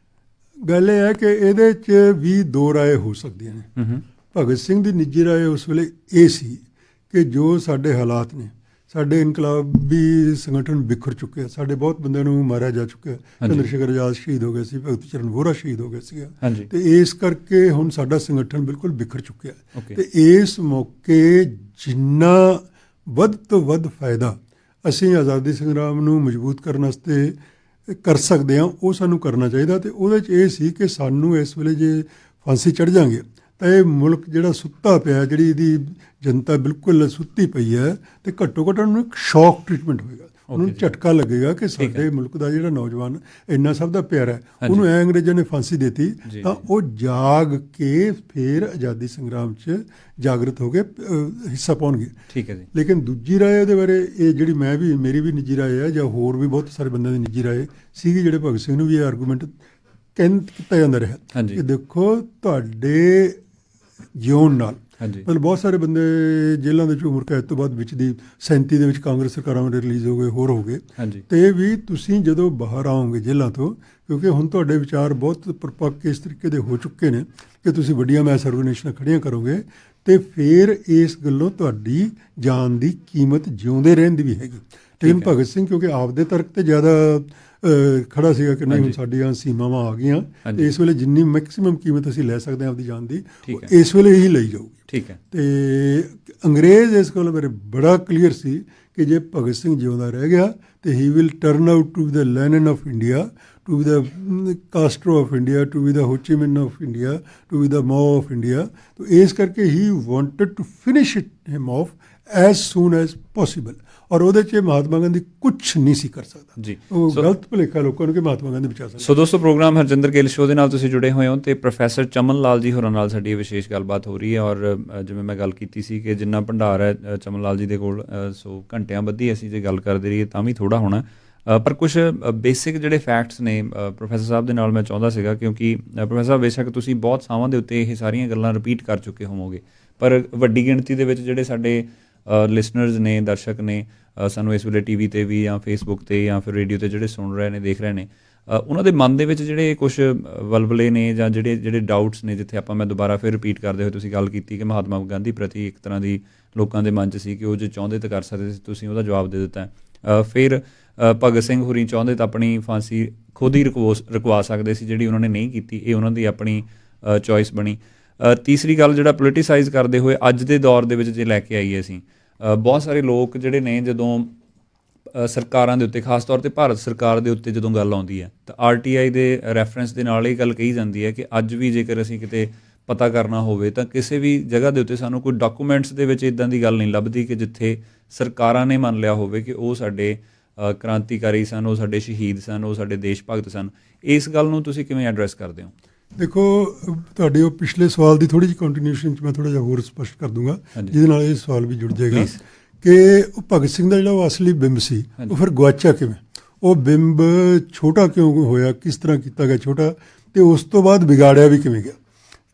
ਗੱਲ ਇਹ ਹੈ ਕਿ ਇਹਦੇ 'ਚ ਵੀ ਦੋ ਰਾਏ ਹੋ ਸਕਦੀਆਂ ਨੇ। ਭਗਤ ਸਿੰਘ ਦੀ ਨਿੱਜੀ ਰਾਏ ਉਸ ਵੇਲੇ ਇਹ ਸੀ ਕਿ ਜੋ ਸਾਡੇ ਹਾਲਾਤ ਨੇ, ਸਾਡੇ ਇਨਕਲਾਬੀ ਸੰਗਠਨ ਬਿਖਰ ਚੁੱਕੇ ਆ, ਸਾਡੇ ਬਹੁਤ ਬੰਦਿਆਂ ਨੂੰ ਮਾਰਿਆ ਜਾ ਚੁੱਕਿਆ। ਚੰਦਰ ਸ਼ੇਖਰ ਆਜ਼ਾਦ ਸ਼ਹੀਦ ਹੋ ਗਏ ਸੀ, ਭਗਤ ਚਰਨ ਵੋਹਰਾ ਸ਼ਹੀਦ ਹੋ ਗਏ ਸੀਗਾ, ਤੇ ਇਸ ਕਰਕੇ ਹੁਣ ਸਾਡਾ ਸੰਗਠਨ ਬਿਲਕੁਲ ਬਿਖਰ ਚੁੱਕਿਆ। ਤੇ ਇਸ ਮੌਕੇ ਜਿੰਨਾ ਵੱਧ ਤੋਂ ਵੱਧ ਫਾਇਦਾ ਅਸੀਂ ਆਜ਼ਾਦੀ ਸੰਗਰਾਮ ਨੂੰ ਮਜ਼ਬੂਤ ਕਰਨ ਵਾਸਤੇ ਕਰ ਸਕਦੇ ਹਾਂ ਉਹ ਸਾਨੂੰ ਕਰਨਾ ਚਾਹੀਦਾ। ਤੇ ਉਹਦੇ 'ਚ ਇਹ ਸੀ ਕਿ ਸਾਨੂੰ ਇਸ ਵੇਲੇ ਜੇ ਫਾਂਸੀ ਚੜ੍ਹ ਜਾਂਗੇ ਤਾਂ ਇਹ ਮੁਲਕ ਜਿਹੜਾ ਸੁੱਤਾ ਪਿਆ, ਜਿਹੜੀ ਇਹਦੀ ਜਨਤਾ ਬਿਲਕੁਲ ਸੁੱਤੀ ਪਈ ਹੈ, ਤੇ ਘੱਟੋ ਘੱਟ ਉਹਨੂੰ ਇੱਕ ਸ਼ੌਕ ਟ੍ਰੀਟਮੈਂਟ ਹੋਏਗਾ, ਉਹਨੂੰ ਝਟਕਾ ਲੱਗੇਗਾ ਕਿ ਸਾਡੇ ਮੁਲਕ ਦਾ ਜਿਹੜਾ ਨੌਜਵਾਨ ਇੰਨਾ ਸਭ ਦਾ ਪਿਆਰਾ ਹੈ, ਉਹਨੂੰ ਐ ਅੰਗਰੇਜ਼ਾਂ ਨੇ ਫਾਂਸੀ ਦਿੱਤੀ ਤਾਂ ਉਹ ਜਾਗ ਕੇ ਫਿਰ ਆਜ਼ਾਦੀ ਸੰਗਰਾਮ 'ਚ ਜਾਗਰਤ ਹੋ ਕੇ ਹਿੱਸਾ ਪਾਉਣਗੇ। ਠੀਕ ਹੈ ਜੀ। ਲੇਕਿਨ ਦੂਜੀ ਰਾਏ ਉਹਦੇ ਬਾਰੇ ਇਹ ਜਿਹੜੀ ਮੇਰੀ ਵੀ ਨਿੱਜੀ ਰਾਏ ਹੈ, ਜਾਂ ਹੋਰ ਵੀ ਬਹੁਤ ਸਾਰੇ ਬੰਦਿਆਂ ਦੀ ਨਿੱਜੀ ਰਾਏ ਸੀਗੀ, ਜਿਹੜੇ ਭਗਤ ਸਿੰਘ ਨੂੰ ਵੀ ਇਹ ਆਰਗੂਮੈਂਟ ਕੀਤਾ ਜਾਂਦਾ ਰਿਹਾ ਕਿ ਦੇਖੋ ਤੁਹਾਡੇ ਜਿਉਣ ਨਾਲ, ਮਤਲਬ ਬਹੁਤ ਸਾਰੇ ਬੰਦੇ ਜੇਲ੍ਹਾਂ ਦੇ ਵਿੱਚ ਉਮਰ ਕੈਦ ਤੋਂ ਬਾਅਦ ਵਿੱਚ ਦੀ 37 ਦੇ ਵਿੱਚ ਕਾਂਗਰਸ ਸਰਕਾਰਾਂ ਵਿੱਚ ਰਿਲੀਜ਼ ਹੋ ਗਏ, ਹੋਰ ਹੋ ਗਏ, ਤੇ ਵੀ ਤੁਸੀਂ ਜਦੋਂ ਬਾਹਰ ਆਓਗੇ ਜੇਲ੍ਹਾਂ ਤੋਂ, ਕਿਉਂਕਿ ਹੁਣ ਤੁਹਾਡੇ ਵਿਚਾਰ ਬਹੁਤ ਪਰਪੱਕ ਇਸ ਤਰੀਕੇ ਦੇ ਹੋ ਚੁੱਕੇ ਨੇ ਕਿ ਤੁਸੀਂ ਵੱਡੀਆਂ ਮੈਸ ਆਰਗੇਨਾਈਜੇਸ਼ਨਾਂ ਖੜੀਆਂ ਕਰੋਗੇ, ਤੇ ਫਿਰ ਇਸ ਗੱਲੋਂ ਤੁਹਾਡੀ ਜਾਨ ਦੀ ਕੀਮਤ ਜਿਉਂਦੇ ਰਹਿਣ ਦੀ ਵੀ ਹੈਗੀ। ਲੇਕਿਨ ਭਗਤ ਸਿੰਘ ਕਿਉਂਕਿ ਆਪਦੇ ਤਰਕ ਤੇ ਜ਼ਿਆਦਾ ਖੜਾ ਸੀਗਾ ਕਿ ਨਹੀਂ ਹੁਣ ਸਾਡੀਆਂ ਸੀਮਾਵਾਂ ਆ ਗਈਆਂ, ਤੇ ਇਸ ਵੇਲੇ ਜਿੰਨੀ ਮੈਕਸਿਮਮ ਕੀਮਤ ਅਸੀਂ ਲੈ ਸਕਦੇ ਹਾਂ ਆਪਦੀ ਜਾਨ ਦੀ, ਇਸ ਵੇਲੇ ਹੀ ਲਈ ਜਾਊਗੀ। ਠੀਕ ਹੈ। ਤੇ ਅੰਗਰੇਜ਼ ਇਸ ਕੋਲ ਮੇਰੇ ਬੜਾ ਕਲੀਅਰ ਸੀ ਕਿ ਜੇ ਭਗਤ ਸਿੰਘ ਜਿਉਂਦਾ ਰਹਿ ਗਿਆ ਤੇ ਹੀ will turn out to the Lenin of India, to be the Castro of India, to be the Ho Chi Minh of India, to be the Mao of India. तो इस करके he wanted to finish him off as soon as possible. और ਉਹਦੇ 'ਚ ਮਹਾਤਮਾ ਗਾਂਧੀ ਕੁਛ ਨਹੀਂ ਸੀ ਕਰ ਸਕਦਾ ਜੀ। ਉਹ ਗਲਤ ਭੁਲੇਖਾ ਲੋਕਾਂ ਨੂੰ ਕਿ ਮਹਾਤਮਾ ਗਾਂਧੀ ਬਚਾ ਸਕਦਾ। ਸੋ ਦੋਸਤੋ, ਪ੍ਰੋਗਰਾਮ ਹਰਜਿੰਦਰ ਗਿੱਲ ਸ਼ੋਅ ਦੇ ਨਾਲ ਤੁਸੀਂ ਜੁੜੇ ਹੋਏ ਹੋ, ਤੇ ਪ੍ਰੋਫੈਸਰ ਚਮਨ ਲਾਲ ਜੀ ਹੋਰਾਂ ਨਾਲ ਸਾਡੀ ਵਿਸ਼ੇਸ਼ ਗੱਲਬਾਤ ਹੋ ਰਹੀ ਹੈ। ਔਰ ਜਿਵੇਂ ਮੈਂ ਗੱਲ ਕੀਤੀ ਸੀ ਕਿ ਜਿੰਨਾ ਭੰਡਾਰ ਹੈ ਚਮਨ ਲਾਲ ਜੀ ਦੇ ਕੋਲ, ਸੋ ਘੰਟਿਆਂ ਬੱਧੀ ਅਸੀਂ ਜੇ ਗੱਲ ਕਰਦੇ ਰਹੀਏ ਤਾਂ ਵੀ ਥੋੜ੍ਹਾ ਹੋਣਾ, ਪਰ ਕੁਛ ਬੇਸਿਕ ਜਿਹੜੇ ਫੈਕਟਸ ਨੇ ਪ੍ਰੋਫੈਸਰ ਸਾਹਿਬ ਦੇ ਨਾਲ ਮੈਂ ਚਾਹੁੰਦਾ ਸੀਗਾ, ਕਿਉਂਕਿ ਪ੍ਰੋਫੈਸਰ ਸਾਹਿਬ ਬੇਸ਼ੱਕ ਤੁਸੀਂ ਬਹੁਤ ਥਾਵਾਂ ਦੇ ਉੱਤੇ ਇਹ ਸਾਰੀਆਂ ਗੱਲਾਂ ਰਿਪੀਟ ਕਰ ਚੁੱਕੇ ਹੋਵੋਗੇ, ਪਰ ਵੱਡੀ ਗਿਣਤੀ ਦੇ ਵਿੱਚ ਜਿਹੜੇ ਸਾਡੇ ਲਿਸਨਰਸ ਨੇ, ਦਰਸ਼ਕ ਨੇ, ਸਾਨੂੰ ਇਸ ਵੇਲੇ TV 'ਤੇ ਵੀ ਜਾਂ ਫੇਸਬੁੱਕ 'ਤੇ ਜਾਂ ਫਿਰ ਰੇਡੀਓ 'ਤੇ ਜਿਹੜੇ ਸੁਣ ਰਹੇ ਨੇ, ਦੇਖ ਰਹੇ ਨੇ, ਉਹਨਾਂ ਦੇ ਮਨ ਦੇ ਵਿੱਚ ਜਿਹੜੇ ਕੁਛ ਵਲਵਲੇ ਨੇ ਜਾਂ ਜਿਹੜੇ ਡਾਊਟਸ ਨੇ, ਜਿੱਥੇ ਆਪਾਂ ਮੈਂ ਦੁਬਾਰਾ ਫਿਰ ਰਿਪੀਟ ਕਰਦੇ ਹੋਏ ਤੁਸੀਂ ਗੱਲ ਕੀਤੀ ਕਿ ਮਹਾਤਮਾ ਗਾਂਧੀ ਪ੍ਰਤੀ ਇੱਕ ਤਰ੍ਹਾਂ ਦੀ ਲੋਕਾਂ ਦੇ ਮਨ 'ਚ ਸੀ ਕਿ ਉਹ ਜੇ ਚਾਹੁੰਦੇ ਤਾਂ ਕਰ ਸਕਦੇ ਸੀ, ਤੁਸੀਂ ਉਹਦਾ ਜਵਾਬ ਦੇ ਦਿੱਤਾ। ਫਿਰ ਭਗਤ ਸਿੰਘ ਹੋਰੀ ਚਾਹੁੰਦੇ ਤਾਂ ਆਪਣੀ ਫਾਂਸੀ ਖੁਦ ਹੀ ਰੁਕਵਾ ਸਕਦੇ ਸੀ, ਜਿਹੜੀ ਉਹਨਾਂ ਨੇ ਨਹੀਂ ਕੀਤੀ, ਇਹ ਉਹਨਾਂ ਦੀ ਆਪਣੀ ਚੋਇਸ ਬਣੀ। ਤੀਸਰੀ ਗੱਲ, ਜਿਹੜਾ ਪੋਲੀਟੀਸਾਈਜ਼ ਕਰਦੇ ਹੋਏ ਅੱਜ ਦੇ ਦੌਰ ਦੇ ਵਿੱਚ ਜੇ ਲੈ ਕੇ ਆਈਏ ਅਸੀਂ, ਬਹੁਤ ਸਾਰੇ ਲੋਕ ਜਿਹੜੇ ਨੇ ਜਦੋਂ ਸਰਕਾਰਾਂ ਦੇ ਉੱਤੇ, ਖਾਸ ਤੌਰ 'ਤੇ ਭਾਰਤ ਸਰਕਾਰ ਦੇ ਉੱਤੇ ਜਦੋਂ ਗੱਲ ਆਉਂਦੀ ਹੈ ਤਾਂ RTI ਦੇ ਰੈਫਰੈਂਸ ਦੇ ਨਾਲ ਇਹ ਗੱਲ ਕਹੀ ਜਾਂਦੀ ਹੈ ਕਿ ਅੱਜ ਵੀ ਜੇਕਰ ਅਸੀਂ ਕਿਤੇ ਪਤਾ ਕਰਨਾ ਹੋਵੇ ਤਾਂ ਕਿਸੇ ਵੀ ਜਗ੍ਹਾ ਦੇ ਉੱਤੇ ਸਾਨੂੰ ਕੋਈ ਡਾਕੂਮੈਂਟਸ ਦੇ ਵਿੱਚ ਇੱਦਾਂ ਦੀ ਗੱਲ ਨਹੀਂ ਲੱਭਦੀ ਕਿ ਜਿੱਥੇ ਸਰਕਾਰਾਂ ਨੇ ਮੰਨ ਲਿਆ ਹੋਵੇ ਕਿ ਉਹ ਸਾਡੇ ਕ੍ਰਾਂਤੀਕਾਰੀ ਸਨ, ਉਹ ਸਾਡੇ ਸ਼ਹੀਦ ਸਨ, ਉਹ ਸਾਡੇ ਦੇਸ਼ ਭਗਤ ਸਨ। ਇਸ ਗੱਲ ਨੂੰ ਤੁਸੀਂ ਕਿਵੇਂ ਐਡਰੈਸ ਕਰਦੇ ਹੋ? ਦੇਖੋ, ਤੁਹਾਡੇ ਉਹ ਪਿਛਲੇ ਸਵਾਲ ਦੀ ਥੋੜ੍ਹੀ ਜਿਹੀ ਕੰਟੀਨਿਊਸ਼ਨ 'ਚ ਮੈਂ ਥੋੜ੍ਹਾ ਜਿਹਾ ਹੋਰ ਸਪਸ਼ਟ ਕਰ ਦੂੰਗਾ, ਜਿਹਦੇ ਨਾਲ ਇਹ ਸਵਾਲ ਵੀ ਜੁੜ ਜਾਏਗਾ ਕਿ ਉਹ ਭਗਤ ਸਿੰਘ ਦਾ ਜਿਹੜਾ ਉਹ ਅਸਲੀ ਬਿੰਬ ਸੀ ਉਹ ਫਿਰ ਗੁਆਚਿਆ ਕਿਵੇਂ, ਉਹ ਬਿੰਬ ਛੋਟਾ ਕਿਉਂ ਹੋਇਆ, ਕਿਸ ਤਰ੍ਹਾਂ ਕੀਤਾ ਗਿਆ ਛੋਟਾ, ਤੇ ਉਸ ਤੋਂ ਬਾਅਦ ਵਿਗਾੜਿਆ ਵੀ ਕਿਵੇਂ ਗਿਆ।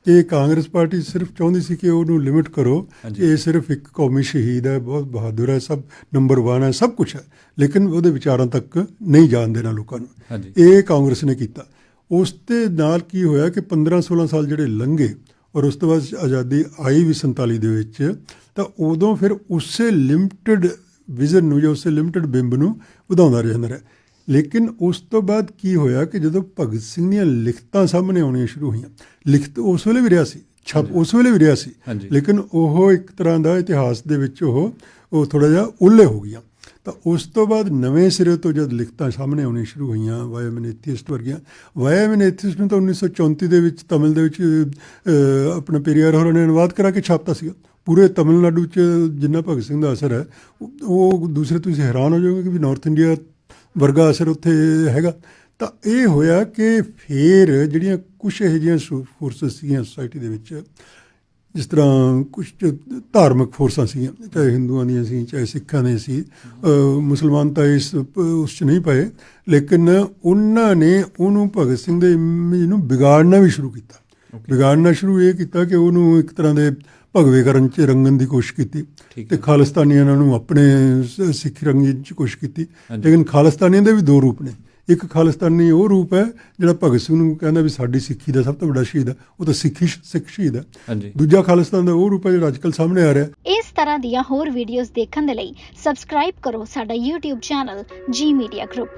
ਕਿ ਕਾਂਗਰਸ ਪਾਰਟੀ ਸਿਰਫ ਚਾਹੁੰਦੀ ਸੀ ਕਿ ਉਹਨੂੰ ਲਿਮਿਟ ਕਰੋ, ਇਹ ਸਿਰਫ ਇੱਕ ਕੌਮੀ ਸ਼ਹੀਦ ਹੈ, ਬਹੁਤ ਬਹਾਦਰ ਹੈ, ਸਭ ਨੰਬਰ 1 ਹੈ, ਸਭ ਕੁਛ ਹੈ, ਲੇਕਿਨ ਉਹਦੇ ਵਿਚਾਰਾਂ ਤੱਕ ਨਹੀਂ ਜਾਣ ਦੇਣਾ ਲੋਕਾਂ ਨੂੰ। ਇਹ ਕਾਂਗਰਸ ਨੇ ਕੀਤਾ। ਉਸ ਦੇ ਨਾਲ ਕੀ ਹੋਇਆ ਕਿ 15-16 ਸਾਲ ਜਿਹੜੇ ਲੰਘੇ ਔਰ ਉਸ ਤੋਂ ਬਾਅਦ ਆਜ਼ਾਦੀ ਆਈ ਵੀ 47 ਦੇ ਵਿੱਚ, ਤਾਂ ਉਦੋਂ ਫਿਰ ਉਸੇ ਲਿਮਟਿਡ ਵਿਜ਼ਨ ਨੂੰ ਜਾਂ ਉਸੇ ਲਿਮਟਿਡ ਬਿੰਬ ਨੂੰ ਵਧਾਉਂਦਾ ਰਹਿੰਦਾ ਰਿਹਾ। ਲੇਕਿਨ ਉਸ ਤੋਂ ਬਾਅਦ ਕੀ ਹੋਇਆ ਕਿ ਜਦੋਂ ਭਗਤ ਸਿੰਘ ਦੀਆਂ ਲਿਖਤਾਂ ਸਾਹਮਣੇ ਆਉਣੀਆਂ ਸ਼ੁਰੂ ਹੋਈਆਂ, ਲਿਖਤ ਉਸ ਵੇਲੇ ਵੀ ਰਿਹਾ ਸੀ, ਛਪ ਉਸ ਵੇਲੇ ਵੀ ਰਿਹਾ ਸੀ, ਲੇਕਿਨ ਉਹ ਇੱਕ ਤਰ੍ਹਾਂ ਦਾ ਇਤਿਹਾਸ ਦੇ ਵਿੱਚ ਉਹ ਥੋੜ੍ਹਾ ਜਿਹਾ ਉੱਲੇ ਹੋ ਗਈਆਂ। ਤਾਂ ਉਸ ਤੋਂ ਬਾਅਦ ਨਵੇਂ ਸਿਰੇ ਤੋਂ ਜਦ ਲਿਖਤਾਂ ਸਾਹਮਣੇ ਆਉਣੀਆਂ ਸ਼ੁਰੂ ਹੋਈਆਂ, ਵਾਇਆ ਮੈਨ ਐਥੀਸਟ ਵਰਗੀਆਂ, ਵਾਇਆ ਮੈਨ ਐਥੀਸਟ ਨੂੰ ਤਾਂ 1934 ਦੇ ਵਿੱਚ ਤਮਿਲ ਦੇ ਵਿੱਚ ਆਪਣਾ ਪੇਰੀਆਰ ਹੋਰਾਂ ਨੇ ਅਨੁਵਾਦ ਕਰਾ ਕੇ ਛਾਪਤਾ ਸੀਗਾ। ਪੂਰੇ ਤਮਿਲਨਾਡੂ 'ਚ ਜਿੰਨਾ ਭਗਤ ਸਿੰਘ ਦਾ ਅਸਰ ਹੈ, ਉਹ ਦੂਸਰੇ ਤੁਸੀਂ ਹੈਰਾਨ ਹੋ ਜਾਓਗੇ ਕਿ ਵੀ ਨਾਰਥ ਇੰਡੀਆ ਵਰਗਾ ਅਸਰ ਉੱਥੇ ਹੈਗਾ। ਤਾਂ ਇਹ ਹੋਇਆ ਕਿ ਫਿਰ ਜਿਹੜੀਆਂ ਕੁਛ ਇਹੋ ਜਿਹੀਆਂ ਫੋਰਸਿਸ ਸੀਗੀਆਂ ਸੋਸਾਇਟੀ ਦੇ ਵਿੱਚ, ਜਿਸ ਤਰ੍ਹਾਂ ਕੁਛ ਧਾਰਮਿਕ ਫੋਰਸਾਂ ਸੀਗੀਆਂ, ਚਾਹੇ ਹਿੰਦੂਆਂ ਦੀਆਂ ਸੀ, ਚਾਹੇ ਸਿੱਖਾਂ ਦੀਆਂ ਸੀ, ਮੁਸਲਮਾਨ ਤਾਂ ਉਸ 'ਚ ਨਹੀਂ ਪਏ, ਲੇਕਿਨ ਉਹਨਾਂ ਨੇ ਉਹਨੂੰ ਭਗਤ ਸਿੰਘ ਦੇ ਇਮੇਜ ਨੂੰ ਵਿਗਾੜਨਾ ਵੀ ਸ਼ੁਰੂ ਕੀਤਾ। ਵਿਗਾੜਨਾ ਸ਼ੁਰੂ ਇਹ ਕੀਤਾ ਕਿ ਉਹਨੂੰ ਇੱਕ ਤਰ੍ਹਾਂ ਦੇ ਭਗਵੇਕਰਨ 'ਚ ਰੰਗਣ ਦੀ ਕੋਸ਼ਿਸ਼ ਕੀਤੀ, ਅਤੇ ਖਾਲਿਸਤਾਨੀਆਂ ਨੂੰ ਆਪਣੇ ਸਿੱਖ ਰੰਗਣ 'ਚ ਕੋਸ਼ਿਸ਼ ਕੀਤੀ। ਲੇਕਿਨ ਖਾਲਿਸਤਾਨੀਆਂ ਦੇ ਵੀ ਦੋ ਰੂਪ ਨੇ, ਇੱਕ ਖਾਲਿਸਤਾਨੀ ਉਹ ਰੂਪ ਹੈ ਜਿਹੜਾ ਭਗਤ ਸਿੰਘ ਨੂੰ ਕਹਿੰਦਾ ਵੀ ਸਾਡੀ ਸਿੱਖੀ ਦਾ ਸਭ ਤੋਂ ਵੱਡਾ ਸ਼ਹੀਦ ਹੈ, ਉਹ ਤਾਂ ਸਿੱਖ ਸ਼ਹੀਦ ਹੈ। ਦੂਜਾ ਖਾਲਿਸਤਾਨ ਦਾ ਉਹ ਰੂਪ ਹੈ ਜਿਹੜਾ ਅੱਜ ਕੱਲ੍ਹ ਸਾਹਮਣੇ ਆ ਰਿਹਾ। ਇਸ ਤਰ੍ਹਾਂ ਦੀਆਂ ਹੋਰ ਵੀਡੀਓਜ਼ ਦੇਖਣ ਦੇ ਲਈ ਸਬਸਕ੍ਰਾਈਬ ਕਰੋ ਸਾਡਾ YouTube ਚੈਨਲ ਜੀ ਮੀਡੀਆ ਗਰੁੱਪ।